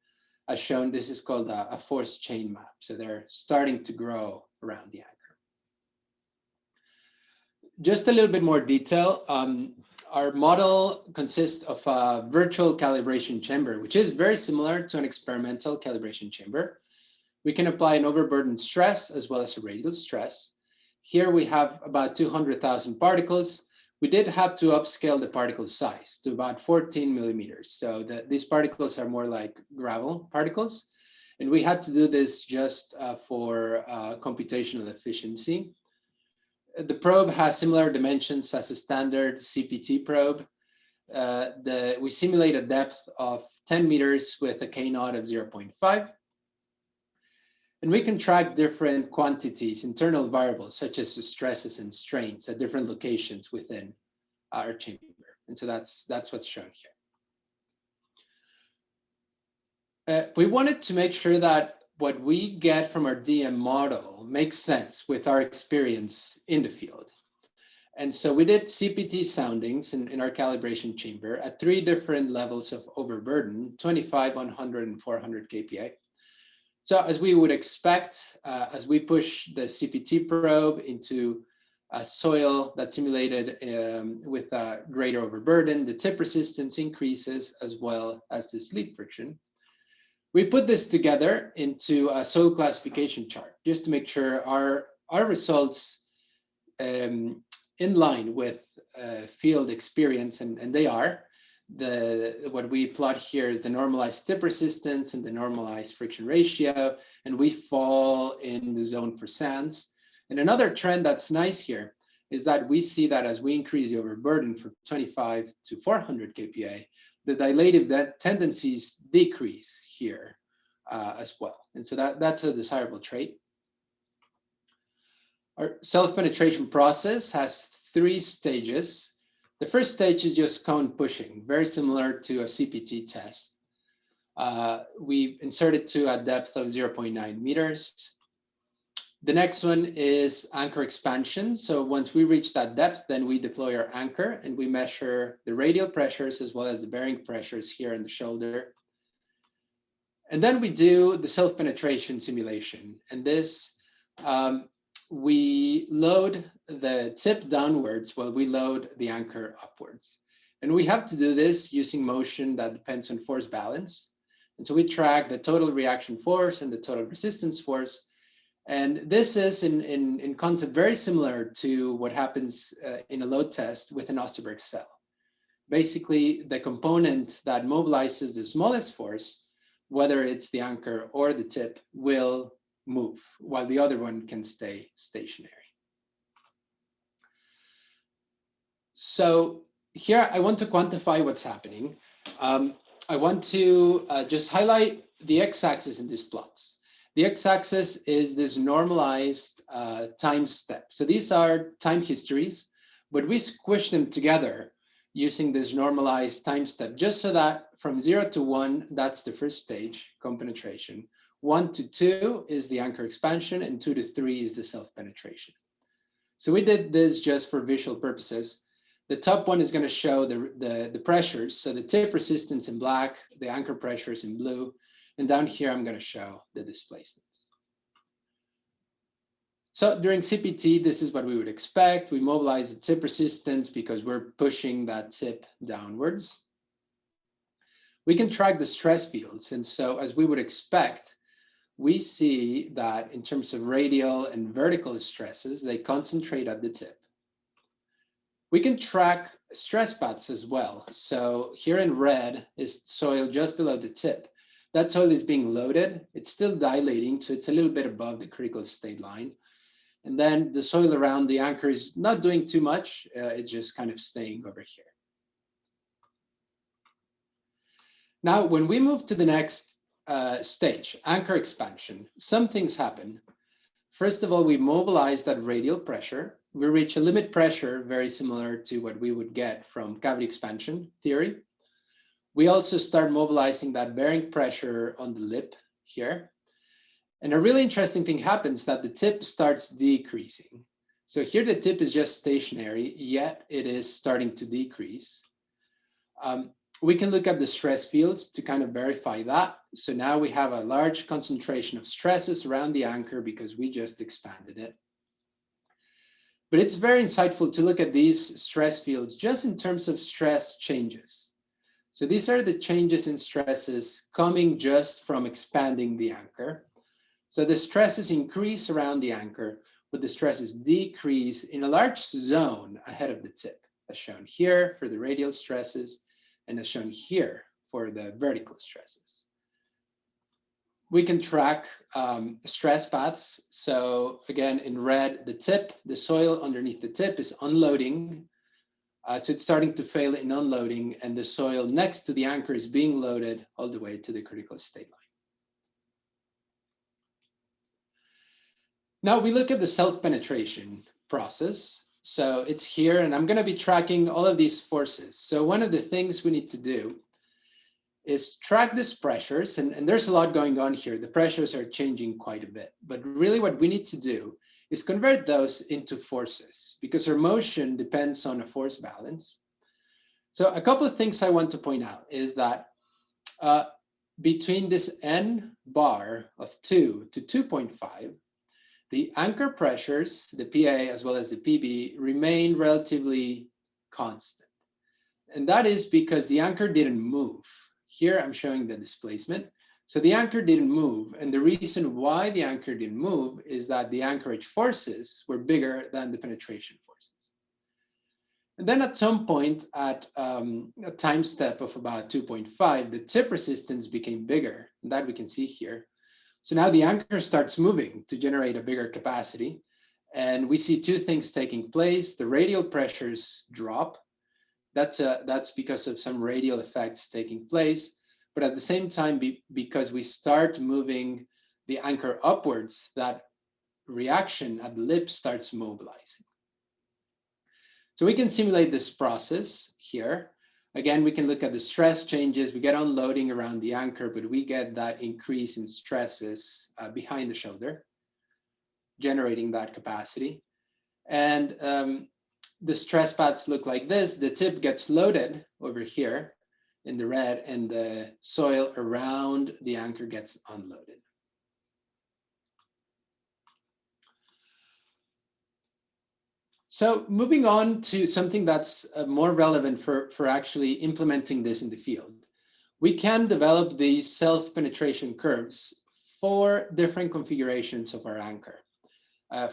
Speaker 2: As shown, this is called a force chain map. So they're starting to grow around the anchor. Just a little bit more detail. Our model consists of a virtual calibration chamber, which is very similar to an experimental calibration chamber. We can apply an overburden stress as well as a radial stress. Here we have about 200,000 particles. We did have to upscale the particle size to about 14 millimeters. So these particles are more like gravel particles. And we had to do this just for computational efficiency. The probe has similar dimensions as a standard CPT probe. We simulate a depth of 10 meters with a K0 of 0.5. And we can track different quantities, internal variables, such as the stresses and strains at different locations within our chamber. And so that's what's shown here. We wanted to make sure that what we get from our DEM model makes sense with our experience in the field. And so we did CPT soundings in our calibration chamber at 3 different levels of overburden, 25, 100, and 400 kPa. So as we would expect, as we push the CPT probe into a soil that's simulated with a greater overburden, the tip resistance increases as well as the slip friction. We put this together into a soil classification chart just to make sure our results in line with field experience, and they are. What we plot here is the normalized tip resistance and the normalized friction ratio, and we fall in the zone for sands. And another trend that's nice here is that we see that as we increase the overburden from 25 to 400 kPa, the dilative tendencies decrease here as well. And so that's a desirable trait. Our self-penetration process has 3 stages. The first stage is just cone pushing, very similar to a CPT test. We insert it to a depth of 0.9 meters. The next one is anchor expansion. So once we reach that depth, then we deploy our anchor and we measure the radial pressures as well as the bearing pressures here in the shoulder. And then we do the self-penetration simulation. And this, we load the tip downwards while we load the anchor upwards. And we have to do this using motion that depends on force balance. And so we track the total reaction force and the total resistance force. And this is in concept very similar to what happens in a load test with an Osterberg cell. Basically, the component that mobilizes the smallest force, whether it's the anchor or the tip, will move, while the other one can stay stationary. So here I want to quantify what's happening. I want to just highlight the x-axis in these plots. The x-axis is this normalized time step. So these are time histories, but we squish them together using this normalized time step, just so that from 0 to 1, that's the first stage, compenetration. 1 to 2 is the anchor expansion, and 2 to 3 is the self-penetration. So we did this just for visual purposes. The top one is going to show the pressures. So the tip resistance in black, the anchor pressures in blue, and down here I'm going to show the displacements. So during CPT, this is what we would expect. We mobilize the tip resistance because we're pushing that tip downwards. We can track the stress fields. And so as we would expect, we see that in terms of radial and vertical stresses, they concentrate at the tip. We can track stress paths as well. So here in red is soil just below the tip. That soil is being loaded. It's still dilating, so it's a little bit above the critical state line. And then the soil around the anchor is not doing too much. It's just kind of staying over here. Now, when we move to the next stage, anchor expansion, some things happen. First of all, we mobilize that radial pressure. We reach a limit pressure very similar to what we would get from cavity expansion theory. We also start mobilizing that bearing pressure on the lip here. And a really interesting thing happens that the tip starts decreasing. So here the tip is just stationary, yet it is starting to decrease. We can look at the stress fields to kind of verify that. So now we have a large concentration of stresses around the anchor because we just expanded it. But it's very insightful to look at these stress fields just in terms of stress changes. So these are the changes in stresses coming just from expanding the anchor. So the stresses increase around the anchor, but the stresses decrease in a large zone ahead of the tip, as shown here for the radial stresses, and as shown here for the vertical stresses. We can track stress paths. So again, in red, the tip, the soil underneath the tip is unloading. So it's starting to fail in unloading, and the soil next to the anchor is being loaded all the way to the critical state line. Now we look at the self-penetration process. So it's here, and I'm going to be tracking all of these forces. So one of the things we need to do is track these pressures, and there's a lot going on here. The pressures are changing quite a bit, but really what we need to do is convert those into forces because our motion depends on a force balance. So a couple of things I want to point out is that between this N bar of 2 to 2.5, the anchor pressures, the PA as well as the PB, remain relatively constant. And that is because the anchor didn't move. Here I'm showing the displacement. So the anchor didn't move. And the reason why the anchor didn't move is that the anchorage forces were bigger than the penetration forces. And then at some point at a time step of about 2.5, the tip resistance became bigger. And that we can see here. So now the anchor starts moving to generate a bigger capacity. And we see two things taking place. The radial pressures drop. That's because of some radial effects taking place. But at the same time, because we start moving the anchor upwards, that reaction at the lip starts mobilizing. So we can simulate this process here. Again, we can look at the stress changes. We get unloading around the anchor, but we get that increase in stresses behind the shoulder, generating that capacity. And the stress paths look like this. The tip gets loaded over here in the red, and the soil around the anchor gets unloaded. So moving on to something that's more relevant for actually implementing this in the field. We can develop these self-penetration curves for different configurations of our anchor,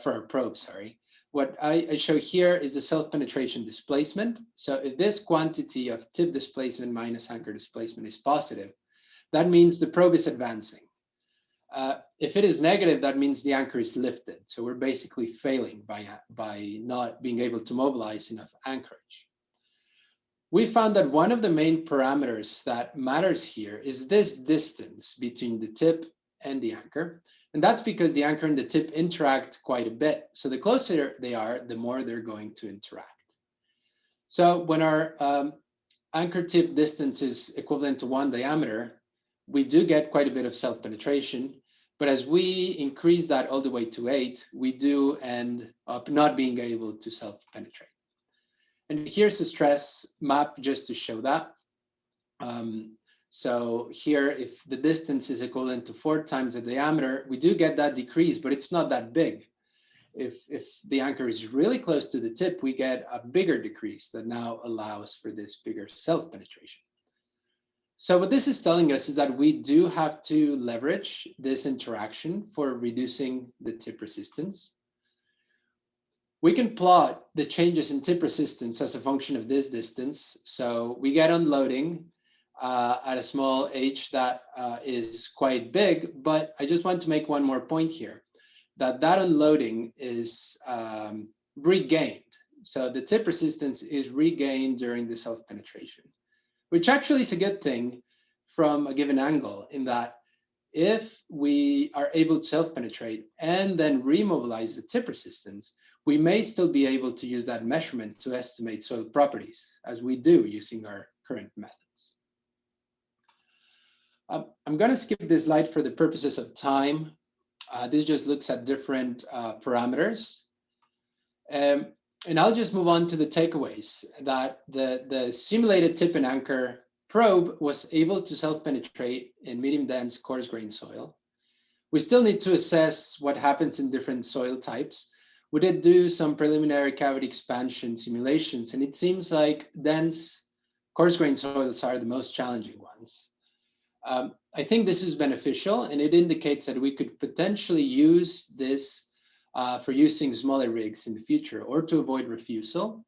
Speaker 2: for our probe, sorry. What I show here is the self-penetration displacement. So if this quantity of tip displacement minus anchor displacement is positive, that means the probe is advancing. If it is negative, that means the anchor is lifted. So we're basically failing by not being able to mobilize enough anchorage. we found that one of the main parameters that matters here is this distance between the tip and the anchor. And that's because the anchor and the tip interact quite a bit. So the closer they are, the more they're going to interact. So when our anchor tip distance is equivalent to 1 diameter, we do get quite a bit of self-penetration. But as we increase that all the way to 8, we do end up not being able to self-penetrate. And here's a stress map just to show that. So here, if the distance is equivalent to 4 times the diameter, we do get that decrease, but it's not that big. If the anchor is really close to the tip, we get a bigger decrease that now allows for this bigger self-penetration. So what this is telling us is that we do have to leverage this interaction for reducing the tip resistance. We can plot the changes in tip resistance as a function of this distance. So we get unloading at a small h that is quite big, but I just want to make one more point here, that unloading is regained. So the tip resistance is regained during the self-penetration, which actually is a good thing from a given angle, in that if we are able to self-penetrate and then remobilize the tip resistance, we may still be able to use that measurement to estimate soil properties, as we do using our current methods. I'm going to skip this slide for the purposes of time. This just looks at different parameters. And I'll just move on to the takeaways, that the simulated tip and anchor probe was able to self-penetrate in medium dense coarse grain soil. We still need to assess what happens in different soil types. We did do some preliminary cavity expansion simulations, and it seems like dense coarse grain soils are the most challenging ones. I think this is beneficial, and it indicates that we could potentially use this for using smaller rigs in the future, or to avoid refusal.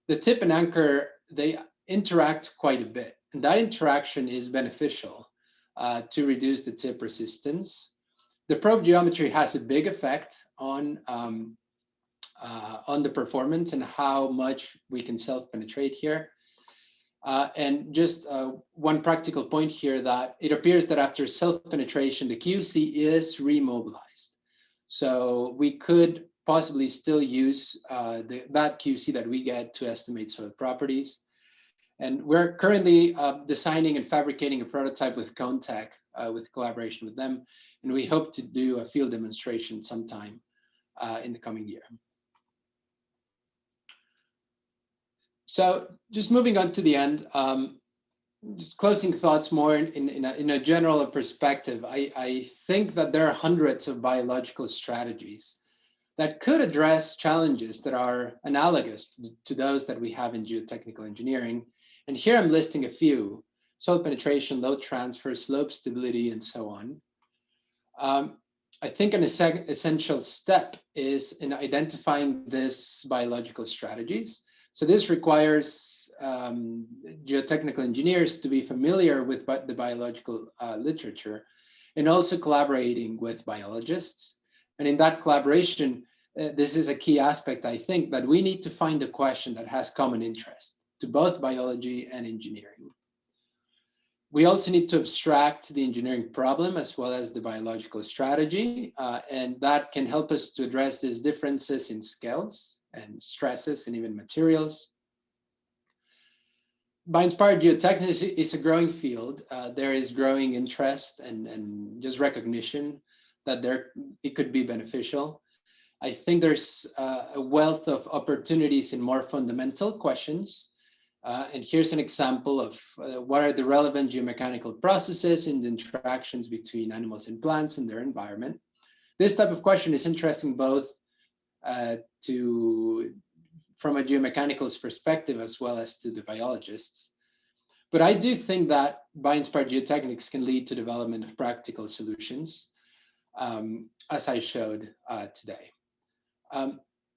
Speaker 2: The tip and anchor, they interact quite a bit, and that interaction is beneficial to reduce the tip resistance. The probe geometry has a big effect on the performance and how much we can self-penetrate here. And just one practical point here, that it appears that after self-penetration, the QC is remobilized. So we could possibly still use that QC that we get to estimate soil properties. And we're currently designing and fabricating a prototype with Contech, with collaboration with them. And we hope to do a field demonstration sometime in the coming year. So just moving on to the end, just closing thoughts more in a general perspective, I think that there are hundreds of biological strategies that could address challenges that are analogous to those that we have in geotechnical engineering. And here I'm listing a few: soil penetration, load transfer, slope stability, and so on. I think an essential step is in identifying these biological strategies. So this requires geotechnical engineers to be familiar with the biological literature, and also collaborating with biologists. And in that collaboration, this is a key aspect, I think, that we need to find a question that has common interest to both biology and engineering. We also need to abstract the engineering problem as well as the biological strategy, and that can help us to address these differences in scales and stresses and even materials. Bio-inspired geotechnics is a growing field. There is growing interest and just recognition that it could be beneficial. I think there's a wealth of opportunities in more fundamental questions. And here's an example of what are the relevant geomechanical processes in the interactions between animals and plants and their environment. This type of question is interesting both from a geomechanical perspective as well as to the biologists. But I do think that bio-inspired geotechnics can lead to development of practical solutions, as I showed today.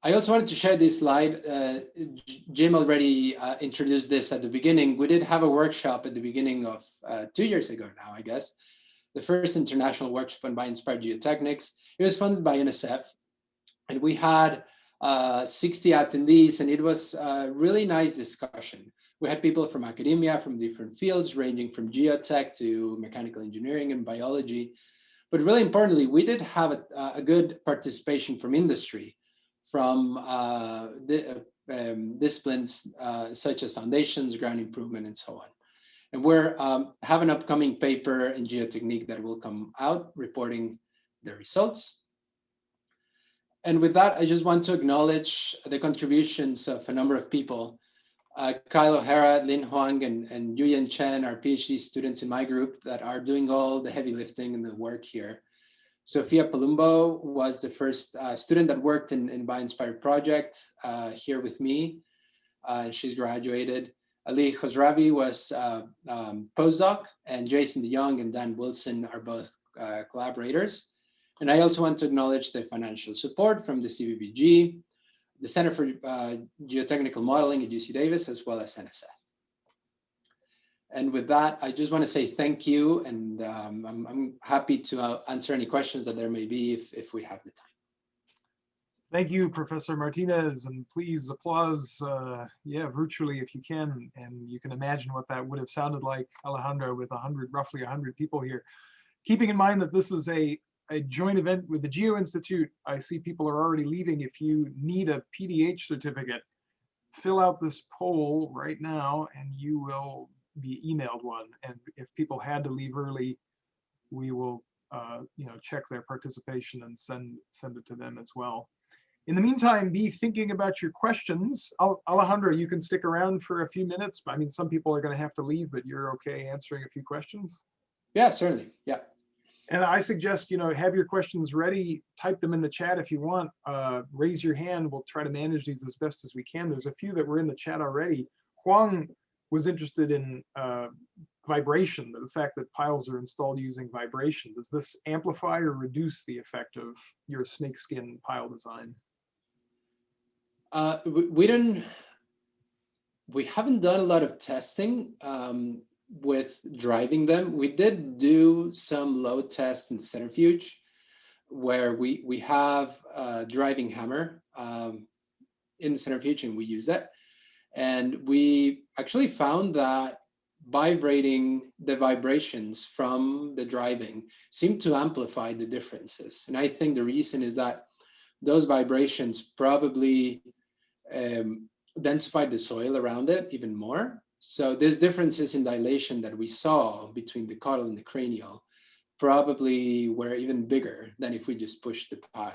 Speaker 2: I also wanted to share this slide. Jim already introduced this at the beginning. We did have a workshop at the beginning of 2 years ago now, I guess, the first international workshop on bio-inspired geotechnics. It was funded by UNICEF, and we had 60 attendees, and it was a really nice discussion. We had people from academia, from different fields, ranging from geotech to mechanical engineering and biology. But really importantly, we did have a good participation from industry, from disciplines such as foundations, ground improvement, and so on. And we're have an upcoming paper in geotechnique that will come out reporting the results. And with that, I just want to acknowledge the contributions of a number of people. Kyle O'Hara, Lin Huang, and Yuyan Chen are PhD students in my group that are doing all the heavy lifting and the work here. Sophia Palumbo was the first student that worked in Bio-Inspired project here with me, and she's graduated. Ali Khosravi was postdoc, and Jason DeYoung and Dan Wilson are both collaborators. And I also want to acknowledge the financial support from the CVBG, the Center for Geotechnical Modeling at UC Davis, as well as NSF. And with that, I just want to say thank you, and I'm happy to answer any questions that there may be if we have the time.
Speaker 1: Thank you, Professor Martinez, and please applause, yeah, virtually if you can. And you can imagine what that would have sounded like, Alejandro, with roughly 100 people here. Keeping in mind that this is a joint event with the Geo-Institute, I see people are already leaving. If you need a PDH certificate, fill out this poll right now and you will be emailed one. And if people had to leave early, we will check their participation and send it to them as well. In the meantime, be thinking about your questions. Alejandro, you can stick around for a few minutes. I mean, some people are going to have to leave, but you're okay answering a few questions?
Speaker 2: Yeah, certainly. Yeah.
Speaker 1: And I suggest, have your questions ready, type them in the chat if you want, raise your hand. We'll try to manage these as best as we can. There's a few that were in the chat already. Huang was interested in vibration, the fact that piles are installed using vibration. Does this amplify or reduce the effect of your snakeskin pile design?
Speaker 2: We haven't done a lot of testing with driving them. We did do some load tests in the centrifuge where we have a driving hammer in the centrifuge and we use that. And we actually found that the vibrations from the driving seem to amplify the differences. And I think the reason is that those vibrations probably densified the soil around it even more. So there's differences in dilation that we saw between the caudal and the cranial probably were even bigger than if we just pushed the pile.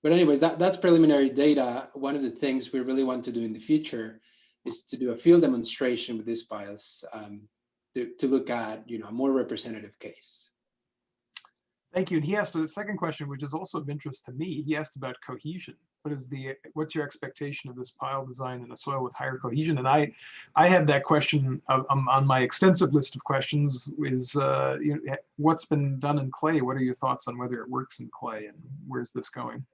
Speaker 2: But anyways, that's preliminary data. One of the things we really want to do in the future is to do a field demonstration with these piles to look at a more representative case.
Speaker 1: Thank you. And he asked a second question, which is also of interest to me. He asked about cohesion. What's your expectation of this pile design in a soil with higher cohesion? And I have that question on my extensive list of questions. Is what's been done in clay? What are your thoughts on whether it works in clay, and where's this going?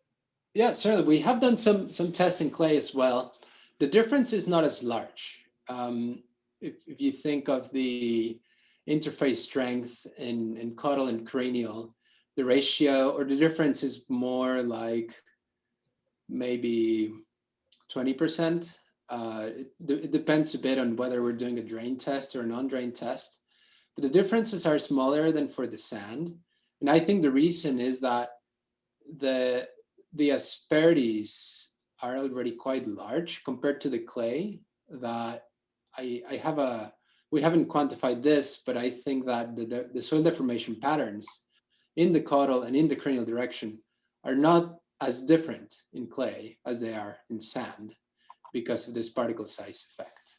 Speaker 2: Yeah, certainly. We have done some tests in clay as well. The difference is not as large. If you think of the interface strength in caudal and cranial, the ratio or the difference is more like maybe 20%. It depends a bit on whether we're doing a drain test or a non-drain test. But the differences are smaller than for the sand. And I think the reason is that the asperities are already quite large compared to the clay. That we haven't quantified this, but I think that the soil deformation patterns in the caudal and in the cranial direction are not as different in clay as they are in sand because of this particle size effect.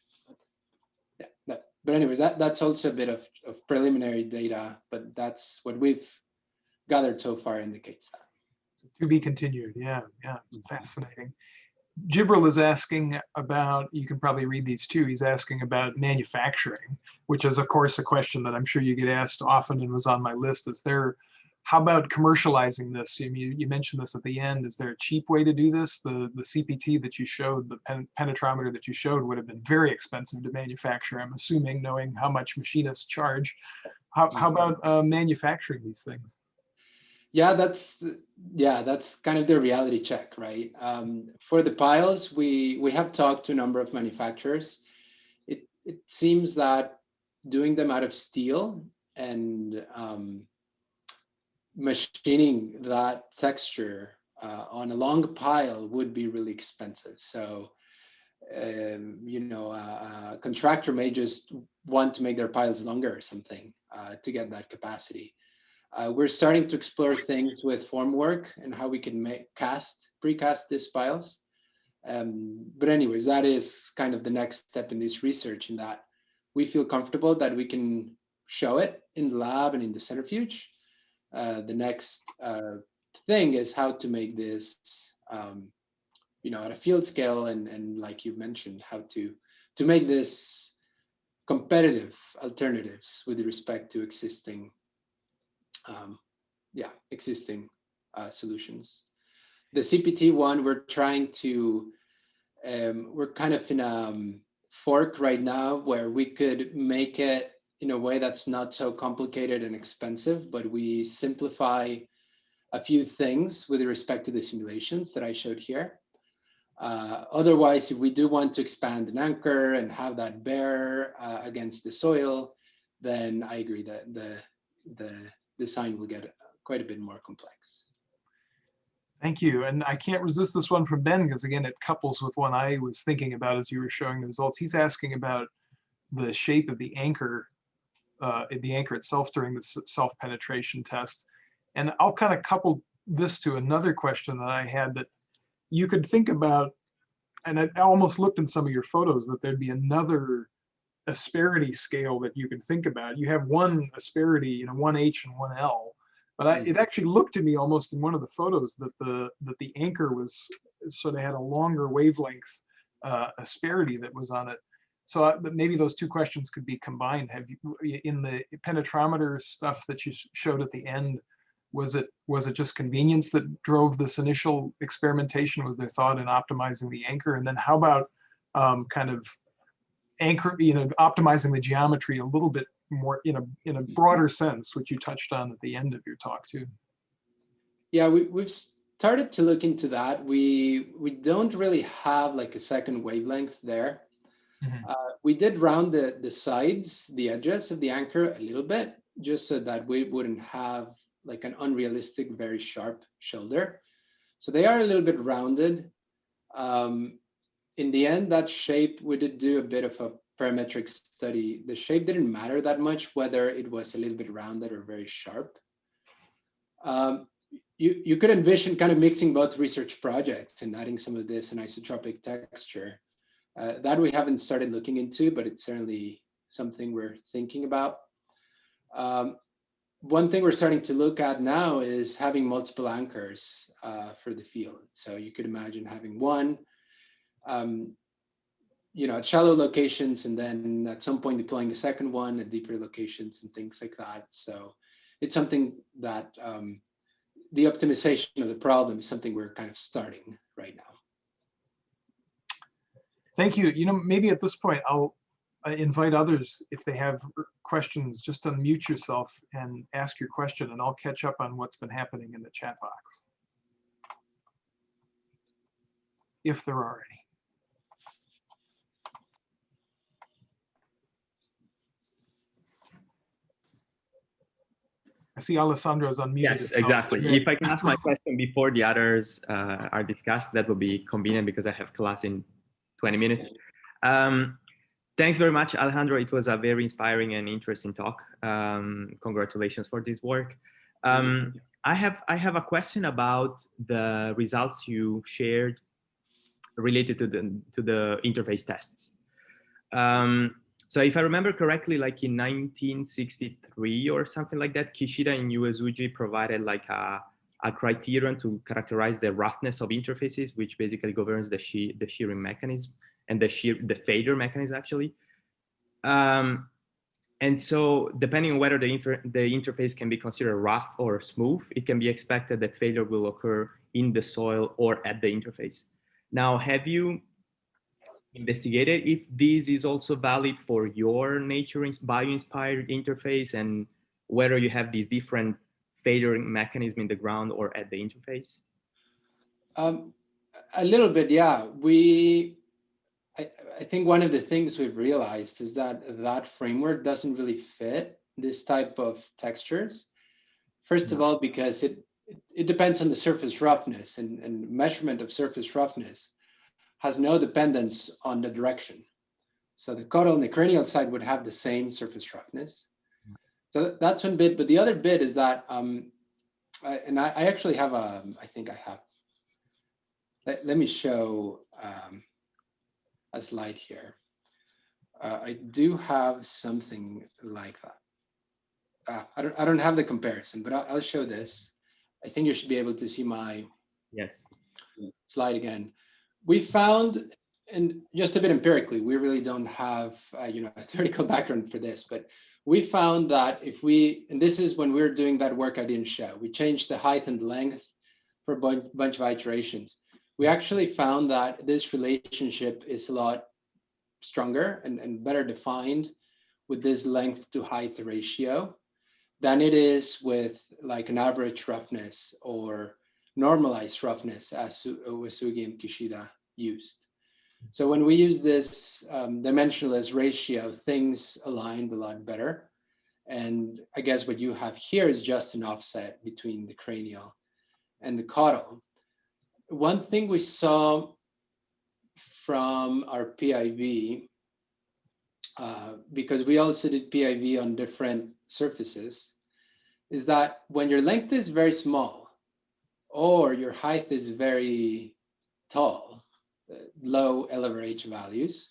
Speaker 2: Yeah, but anyways, that's also a bit of preliminary data, but that's what we've gathered so far indicates that.
Speaker 1: To be continued. Yeah, fascinating. Jibril is asking about, you can probably read these too, he's asking about manufacturing, which is of course a question that I'm sure you get asked often and was on my list. How about commercializing this? You mentioned this at the end. Is there a cheap way to do this? The CPT that you showed, the penetrometer that you showed would have been very expensive to manufacture, I'm assuming, knowing how much machinists charge. How about manufacturing these things?
Speaker 2: That's kind of the reality check, right? For the piles, we have talked to a number of manufacturers. It seems that doing them out of steel and machining that texture on a long pile would be really expensive. So a contractor may just want to make their piles longer or something to get that capacity. We're starting to explore things with formwork and how we can precast these piles. But anyways, that is kind of the next step in this research, in that we feel comfortable that we can show it in the lab and in the centrifuge. The next thing is how to make this at a field scale, and like you mentioned, how to make this competitive alternatives with respect to existing solutions. The CPT one, we're kind of in a fork right now where we could make it in a way that's not so complicated and expensive, but we simplify a few things with respect to the simulations that I showed here. Otherwise, if we do want to expand an anchor and have that bear against the soil, then I agree that the design will get quite a bit more complex.
Speaker 1: Thank you. And I can't resist this one from Ben, because again, it couples with one I was thinking about as you were showing the results. He's asking about the shape of the anchor itself during the self-penetration test. And I'll kind of couple this to another question that I had, that you could think about, and I almost looked in some of your photos that there'd be another asperity scale that you could think about. You have one asperity, one H and one L. But it actually looked to me almost in one of the photos that the anchor was sort of had a longer wavelength asperity that was on it. So maybe those two questions could be combined. Have you, in the penetrometer stuff that you showed at the end, was it just convenience that drove this initial experimentation? Was there thought in optimizing the anchor? And then how about kind of optimizing the geometry a little bit more in a broader sense, which you touched on at the end of your talk too?
Speaker 2: Yeah, we've started to look into that. We don't really have like a second wavelength there.
Speaker 1: Mm-hmm.
Speaker 2: We did round the sides, the edges of the anchor a little bit, just so that we wouldn't have like an unrealistic, very sharp shoulder. So they are a little bit rounded. In the end, that shape, we did do a bit of a parametric study. The shape didn't matter that much, whether it was a little bit rounded or very sharp. You could envision kind of mixing both research projects and adding some of this anisotropic texture. That we haven't started looking into, but it's certainly something we're thinking about. One thing we're starting to look at now is having multiple anchors for the field. So you could imagine having one, at shallow locations, and then at some point deploying a second one at deeper locations and things like that. So it's something that the optimization of the problem is something we're kind of starting right now.
Speaker 1: Thank you. Maybe at this point, I'll invite others, if they have questions, just unmute yourself and ask your question, and I'll catch up on what's been happening in the chat box, if there are any. I see Alessandro's unmuted.
Speaker 3: Yes, exactly. If I can ask my question before the others are discussed, that would be convenient, because I have class in 20 minutes. Thanks very much, Alejandro. It was a very inspiring and interesting talk. Congratulations for this work. I have a question about the results you shared related to the interface tests. So if I remember correctly, like in 1963 or something like that, Kishida and Uesugi provided like a criterion to characterize the roughness of interfaces, which basically governs the shearing mechanism and the failure mechanism actually. And so depending on whether the interface can be considered rough or smooth, it can be expected that failure will occur in the soil or at the interface. Now, have you investigated if this is also valid for your bio-inspired interface, and whether you have these different failure mechanism in the ground or at the interface?
Speaker 2: A little bit, yeah. I think one of the things we've realized is that that framework doesn't really fit this type of textures. First of all, because it depends on the surface roughness, and measurement of surface roughness has no dependence on the direction. So the caudal and the cranial side would have the same surface roughness. So that's one bit, but the other bit is that, I actually have let me show a slide here. I do have something like that. I don't have the comparison, but I'll show this. I think you should be able to see my slide again. We found, and just a bit empirically, we really don't have a theoretical background for this, but we found that and this is when we were doing that work I didn't show, we changed the height and length for a bunch of iterations. We actually found that this relationship is a lot stronger and better defined with this length to height ratio than it is with like an average roughness or normalized roughness as Uesugi and Kishida used. So when we use this dimensionless ratio, things aligned a lot better. And I guess what you have here is just an offset between the cranial and the caudal. One thing we saw from our PIV, because we also did PIV on different surfaces, is that when your length is very small or your height is very tall, low LVRH values,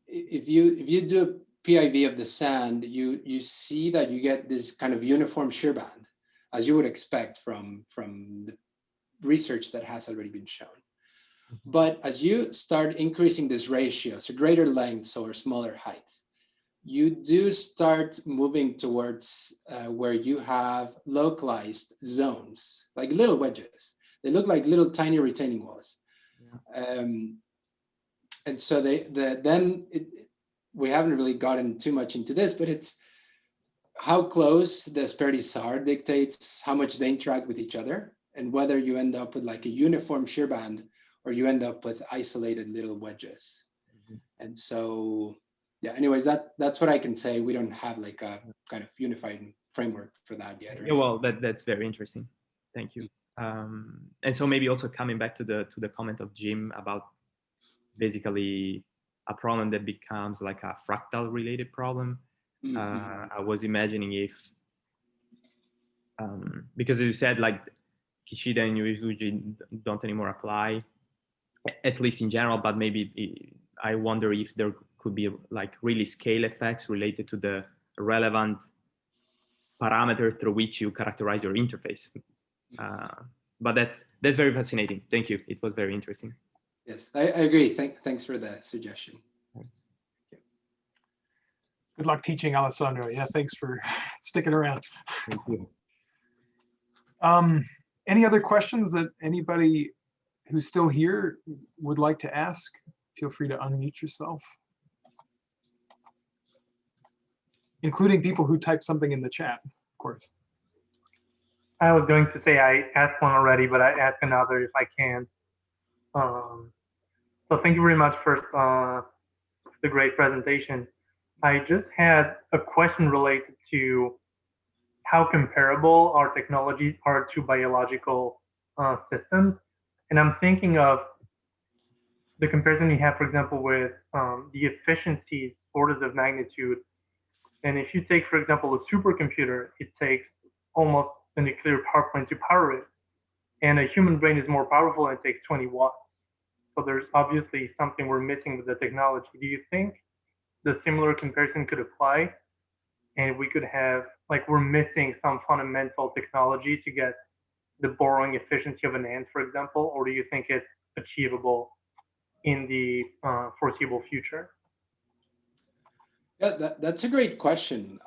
Speaker 2: if you do a PIV of the sand, you see that you get this kind of uniform shear band, as you would expect from the research that has already been shown. But as you start increasing this ratio, so greater lengths or smaller heights, you do start moving towards where you have localized zones, like little wedges. They look like little tiny retaining walls. Yeah. And so we haven't really gotten too much into this, but it's how close the asperities are dictates how much they interact with each other, and whether you end up with like a uniform shear band or you end up with isolated little wedges. And so, yeah, anyways, that's what I can say. We don't have like a kind of unified framework for that yet. Right?
Speaker 3: Yeah, well, that's very interesting. Thank you. And so maybe also coming back to the comment of Jim about basically a problem that becomes like a fractal related problem. I was imagining if, because as you said, like Kishida and Uesugi don't anymore apply, at least in general, but maybe I wonder if there could be like really scale effects related to the relevant parameter through which you characterize your interface. But that's very fascinating. Thank you. It was very interesting.
Speaker 2: Yes, I agree. Thanks for the suggestion.
Speaker 3: Thanks.
Speaker 1: Good luck teaching, Alessandro. Yeah, thanks for sticking around.
Speaker 3: Thank you.
Speaker 1: Any other questions that anybody who's still here would like to ask? Feel free to unmute yourself, including people who type something in the chat, of course.
Speaker 4: I was going to say I asked one already, but I ask another if I can. So thank you very much for the great presentation. I just had a question related to how comparable our technologies are to biological systems. And I'm thinking of the comparison you have, for example, with the efficiencies, orders of magnitude. And if you take, for example, a supercomputer, it takes almost a nuclear power plant to power it. And a human brain is more powerful and it takes 20 watts. So there's obviously something we're missing with the technology. Do you think the similar comparison could apply? And we could have, like, we're missing some fundamental technology to get the borrowing efficiency of an ant, for example, or do you think it's achievable in the foreseeable future?
Speaker 2: Yeah, that's a great question.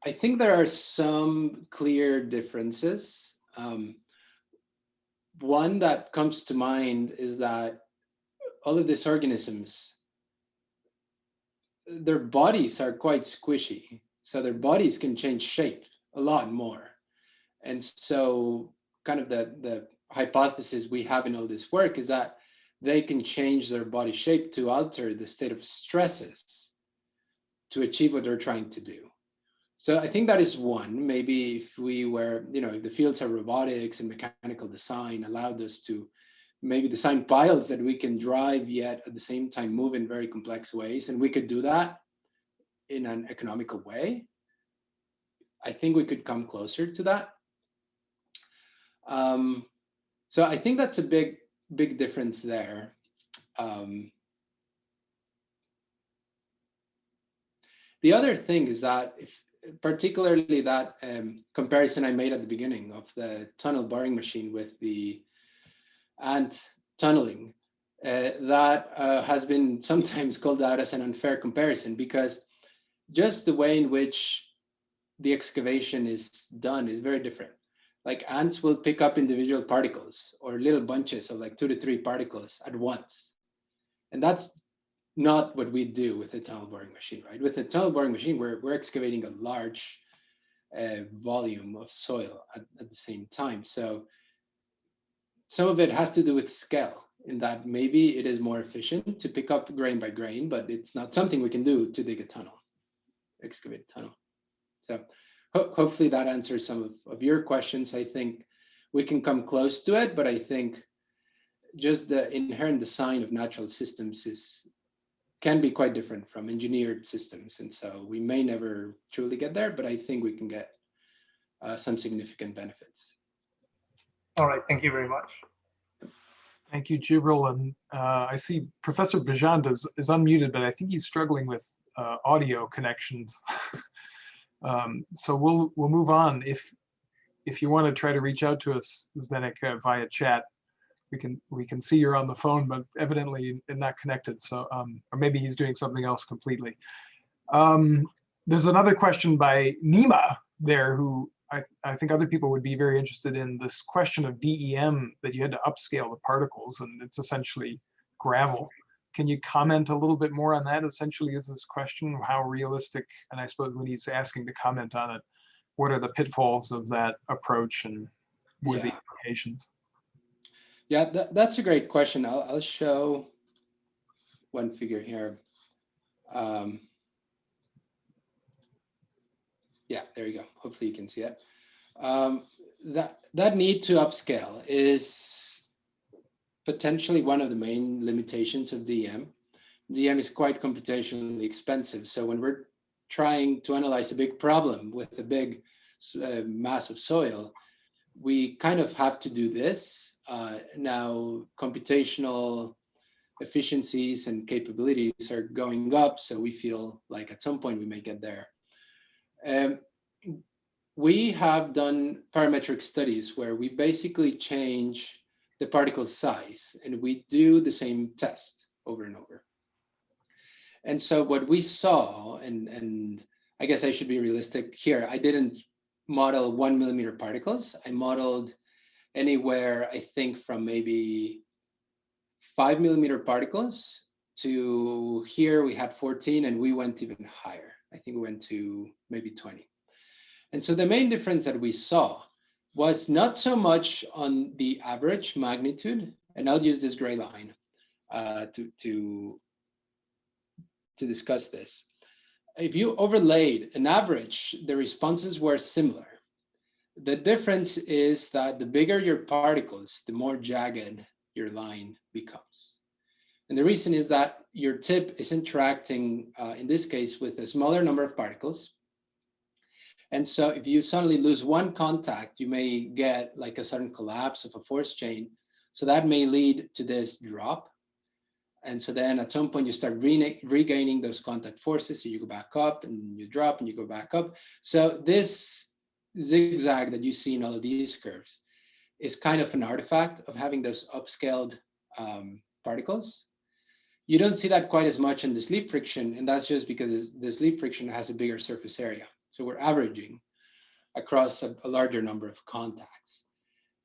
Speaker 2: I think there are some clear differences. One that comes to mind is that all of these organisms, their bodies are quite squishy. So their bodies can change shape a lot more. And so kind of the hypothesis we have in all this work is that they can change their body shape to alter the state of stresses to achieve what they're trying to do. So I think that is one. Maybe if we were, if the fields of robotics and mechanical design allowed us to maybe design piles that we can drive yet at the same time move in very complex ways, and we could do that in an economical way, I think we could come closer to that. So I think that's a big difference there. The other thing is that, particularly that comparison I made at the beginning of the tunnel boring machine with the ant tunneling, that has been sometimes called out as an unfair comparison, because just the way in which the excavation is done is very different. Like ants will pick up individual particles or little bunches of like 2 to 3 particles at once. And that's not what we do with a tunnel boring machine, right? With a tunnel boring machine, we're excavating a large volume of soil at the same time. So some of it has to do with scale, in that maybe it is more efficient to pick up grain by grain, but it's not something we can do to dig a tunnel, excavate a tunnel. So hopefully that answers some of your questions. I think we can come close to it, but I think just the inherent design of natural systems can be quite different from engineered systems. And so we may never truly get there, but I think we can get some significant benefits.
Speaker 4: All right, thank you very much.
Speaker 1: Thank you, Jibril. And I see Professor Bejand is unmuted, but I think he's struggling with audio connections. So we'll move on. If you want to try to reach out to us, Zdenek, via chat, we can see you're on the phone, but evidently not connected. So or maybe he's doing something else completely. There's another question by Nima there, who I think other people would be very interested in, this question of DEM, that you had to upscale the particles, and it's essentially gravel. Can you comment a little bit more on that? Essentially, is this question how realistic, and I suppose when he's asking to comment on it, what are the pitfalls of that approach, and what are the implications?
Speaker 2: Yeah, that's a great question. I'll show one figure here. Yeah, there you go. Hopefully you can see it. That need to upscale is potentially one of the main limitations of DEM. DEM is quite computationally expensive. So when we're trying to analyze a big problem with a big mass of soil, we kind of have to do this. Now, computational efficiencies and capabilities are going up, so we feel like at some point we may get there. We have done parametric studies where we basically change the particle size, and we do the same test over and over. And so what we saw, and I guess I should be realistic here, I didn't model 1 millimeter particles. I modeled anywhere, I think, from maybe 5 millimeter particles to here we had 14, and we went even higher. I think we went to maybe 20. And so the main difference that we saw was not so much on the average magnitude, and I'll use this gray line to discuss this. If you overlaid an average, the responses were similar. The difference is that the bigger your particles, the more jagged your line becomes. And the reason is that your tip is interacting, in this case, with a smaller number of particles. And so if you suddenly lose one contact, you may get like a sudden collapse of a force chain. So that may lead to this drop. And so then at some point you start regaining those contact forces. So you go back up and you drop and you go back up. So this zigzag that you see in all of these curves is kind of an artifact of having those upscaled particles. You don't see that quite as much in the sleep friction, and that's just because the sleep friction has a bigger surface area. So we're averaging across a larger number of contacts.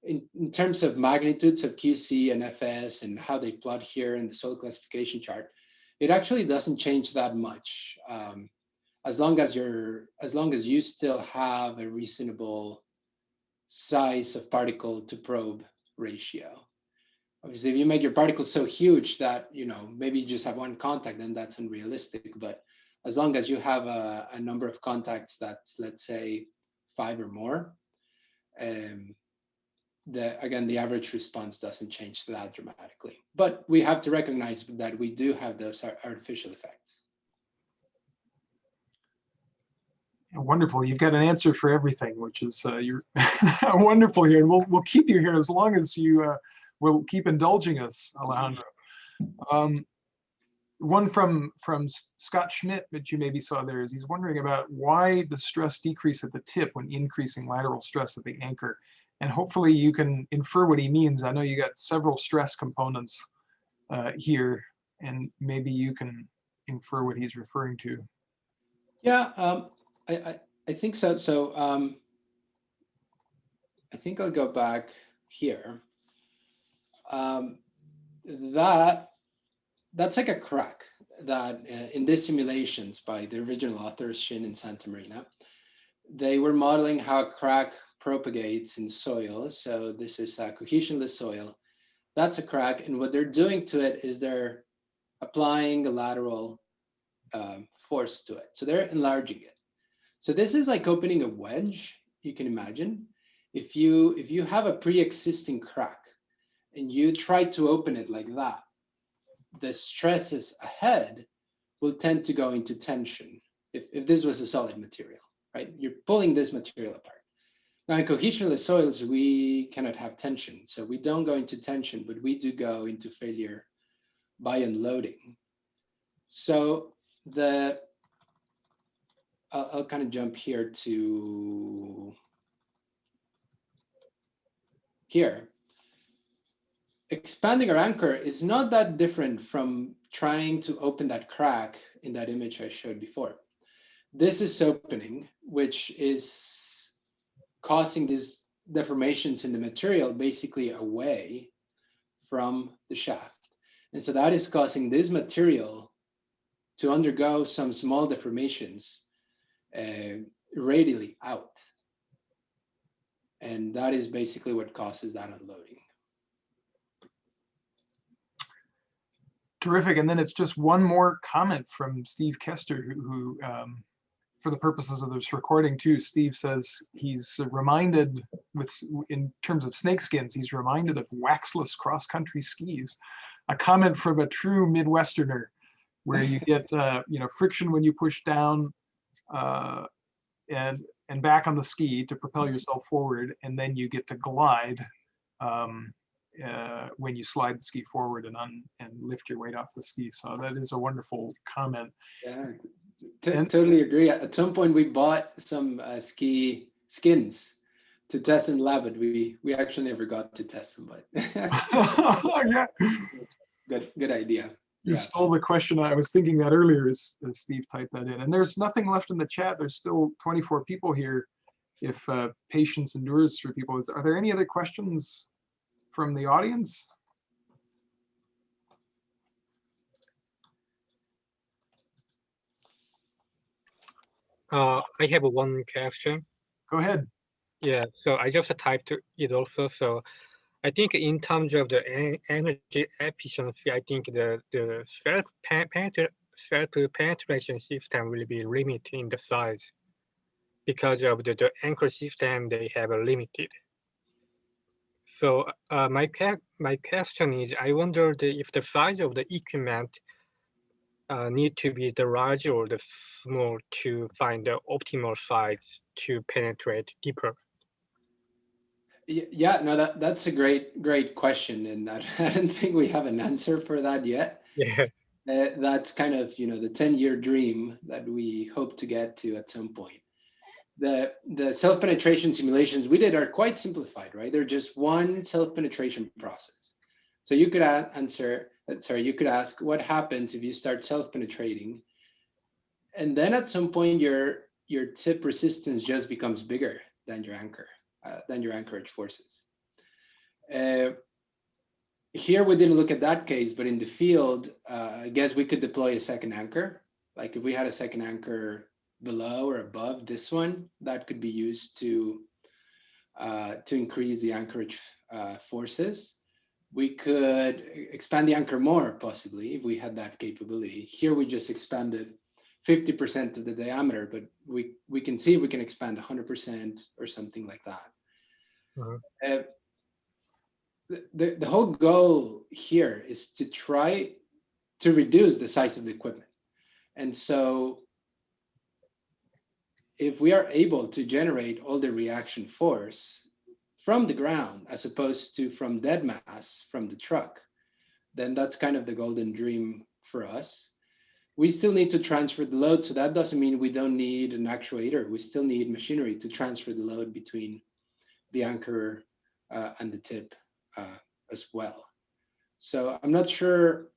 Speaker 2: In terms of magnitudes of QC and FS and how they plot here in the soil classification chart, it actually doesn't change that much. as long as you still have a reasonable size of particle to probe ratio. Obviously, if you make your particles so huge that, maybe you just have one contact, then that's unrealistic. But as long as you have a number of contacts that's, let's say, 5 or more, the average response doesn't change that dramatically. But we have to recognize that we do have those artificial effects.
Speaker 1: Wonderful. You've got an answer for everything, which is you're wonderful here. And we'll keep you here as long as you will keep indulging us, Alejandro. One from Scott Schmidt that you maybe saw there is he's wondering about why does stress decrease at the tip when increasing lateral stress at the anchor? And hopefully you can infer what he means. I know you got several stress components here, and maybe you can infer what he's referring to.
Speaker 2: Yeah, I think so. So I think I'll go back here. That's like a crack that in these simulations by the original authors, Shin and Santamarina, they were modeling how a crack propagates in soil. So this is a cohesionless soil. That's a crack. And what they're doing to it is they're applying a lateral force to it. So they're enlarging it. So this is like opening a wedge, you can imagine. If you have a pre-existing crack and you try to open it like that, the stresses ahead will tend to go into tension. If this was a solid material, right? You're pulling this material apart. Now in cohesionless soils, we cannot have tension. So we don't go into tension, but we do go into failure by unloading. So I'll kind of jump here to here. Expanding our anchor is not that different from trying to open that crack in that image I showed before. This is opening, which is causing these deformations in the material basically away from the shaft. And so that is causing this material to undergo some small deformations radially out. And that is basically what causes that unloading.
Speaker 1: Terrific. And then it's just one more comment from Steve Kester, who for the purposes of this recording too, Steve says he's reminded in terms of snakeskins, he's reminded of waxless cross-country skis, a comment from a true Midwesterner where you get friction when you push down and back on the ski to propel yourself forward, and then you get to glide when you slide the ski forward and lift your weight off the ski. So that is a wonderful comment.
Speaker 2: Yeah, totally agree. At some point we bought some ski skins to test in the lab, but we actually never got to test them. But
Speaker 1: yeah,
Speaker 2: good idea.
Speaker 1: You stole the question. I was thinking that earlier as Steve typed that in. And there's nothing left in the chat. There's still 24 people here. If patience endures for people, are there any other questions from the audience?
Speaker 5: I have one question.
Speaker 1: Go ahead.
Speaker 5: Yeah, so I just typed it also. So I think in terms of the energy efficiency, I think the self-penetration system will be limited in the size because of the anchor system they have a limited. So my question is, I wonder if the size of the equipment need to be the large or the small to find the optimal size to penetrate deeper.
Speaker 2: Yeah, no, that's a great question, and I don't think we have an answer for that yet.
Speaker 5: Yeah,
Speaker 2: that's kind of the 10-year dream that we hope to get to at some point. The self-penetration simulations we did are quite simplified, right? They're just one self-penetration process. So you could you could ask what happens if you start self-penetrating, and then at some point your tip resistance just becomes bigger than your anchor. Than your anchorage forces. Here we didn't look at that case, but in the field, I guess we could deploy a second anchor. Like if we had a second anchor below or above this one, that could be used to increase the anchorage forces. We could expand the anchor more, possibly, if we had that capability. Here we just expanded 50% of the diameter, but we can see if we can expand 100% or something like that.
Speaker 5: Mhm.
Speaker 2: The whole goal here is to try to reduce the size of the equipment. And so if we are able to generate all the reaction force from the ground, as opposed to from dead mass from the truck, then that's kind of the golden dream for us. We still need to transfer the load. So that doesn't mean we don't need an actuator. We still need machinery to transfer the load between the anchor and the tip as well. So I'm not sure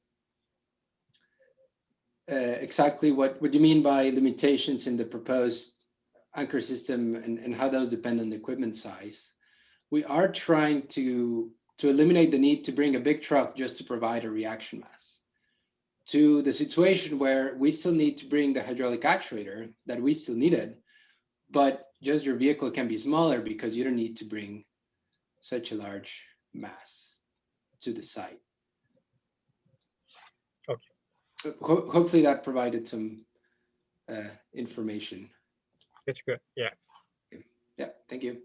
Speaker 2: exactly what you mean by limitations in the proposed anchor system and how those depend on the equipment size. We are trying to eliminate the need to bring a big truck just to provide a reaction mass, to the situation where we still need to bring the hydraulic actuator that we still needed, but just your vehicle can be smaller because you don't need to bring such a large mass to the site.
Speaker 5: Okay.
Speaker 2: So hopefully that provided some information.
Speaker 5: That's good. Yeah.
Speaker 2: Yeah, thank you.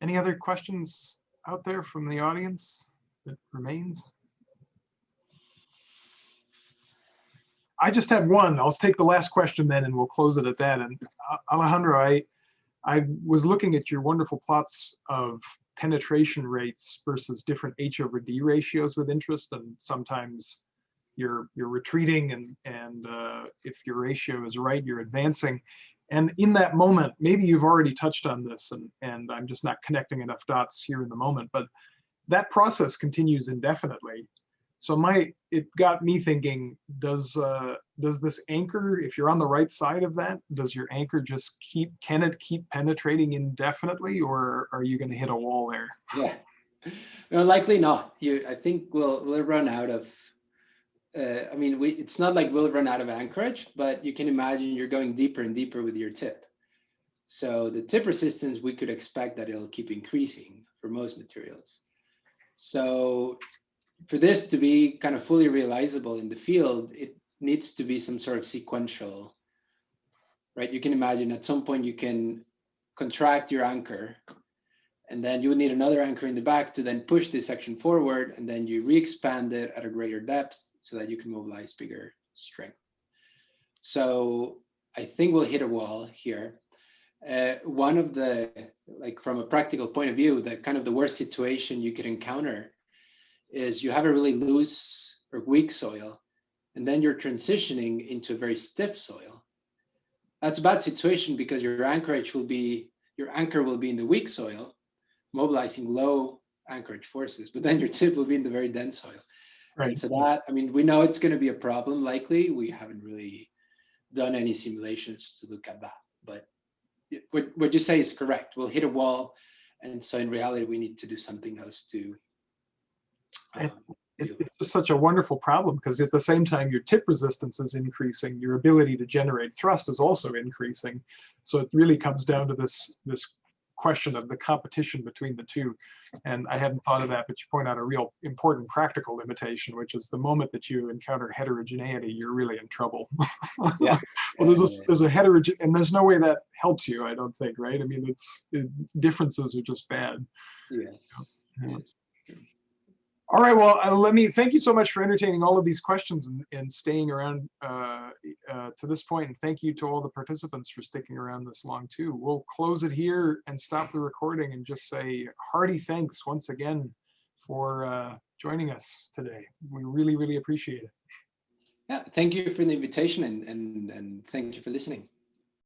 Speaker 1: Any other questions out there from the audience that remains? I just have one. I'll take the last question then, and we'll close it at that. And Alejandro, I was looking at your wonderful plots of penetration rates versus different H/D ratios with interest, and sometimes you're retreating, and if your ratio is right, you're advancing. And in that moment, maybe you've already touched on this, and I'm just not connecting enough dots here in the moment, but that process continues indefinitely. So it got me thinking, does this anchor, if you're on the right side of that, does your anchor just can it keep penetrating indefinitely, or are you going to hit a wall there?
Speaker 2: Yeah, no, likely not. I think we'll run out of, I mean, it's not like we'll run out of anchorage, but you can imagine you're going deeper and deeper with your tip. So the tip resistance, we could expect that it'll keep increasing for most materials. So for this to be kind of fully realizable in the field, it needs to be some sort of sequential, right? You can imagine at some point you can contract your anchor, and then you would need another anchor in the back to then push this section forward, and then you re-expand it at a greater depth so that you can mobilize bigger strength. So I think we'll hit a wall here. One of the, like from a practical point of view, that kind of the worst situation you could encounter is you have a really loose or weak soil, and then you're transitioning into a very stiff soil. That's a bad situation because your anchor will be in the weak soil, mobilizing low anchorage forces, but then your tip will be in the very dense soil.
Speaker 1: Right.
Speaker 2: And so that, I mean, we know it's going to be a problem likely. We haven't really done any simulations to look at that, but what you say is correct. We'll hit a wall, and so in reality, we need to do something else to.
Speaker 1: It's just such a wonderful problem, because at the same time your tip resistance is increasing, your ability to generate thrust is also increasing. So it really comes down to this question of the competition between the two. And I hadn't thought of that, but you point out a real important practical limitation, which is the moment that you encounter heterogeneity, you're really in trouble.
Speaker 2: Yeah.
Speaker 1: Well, there's a heterogeneity, and there's no way that helps you, I don't think, right? I mean, differences are just bad.
Speaker 2: Yes.
Speaker 1: Yeah.
Speaker 2: Yes.
Speaker 1: All right, well, thank you so much for entertaining all of these questions and staying around to this point. And thank you to all the participants for sticking around this long too. We'll close it here and stop the recording and just say hearty thanks once again for joining us today. We really, really appreciate it.
Speaker 2: Yeah, thank you for the invitation, and thank you for listening.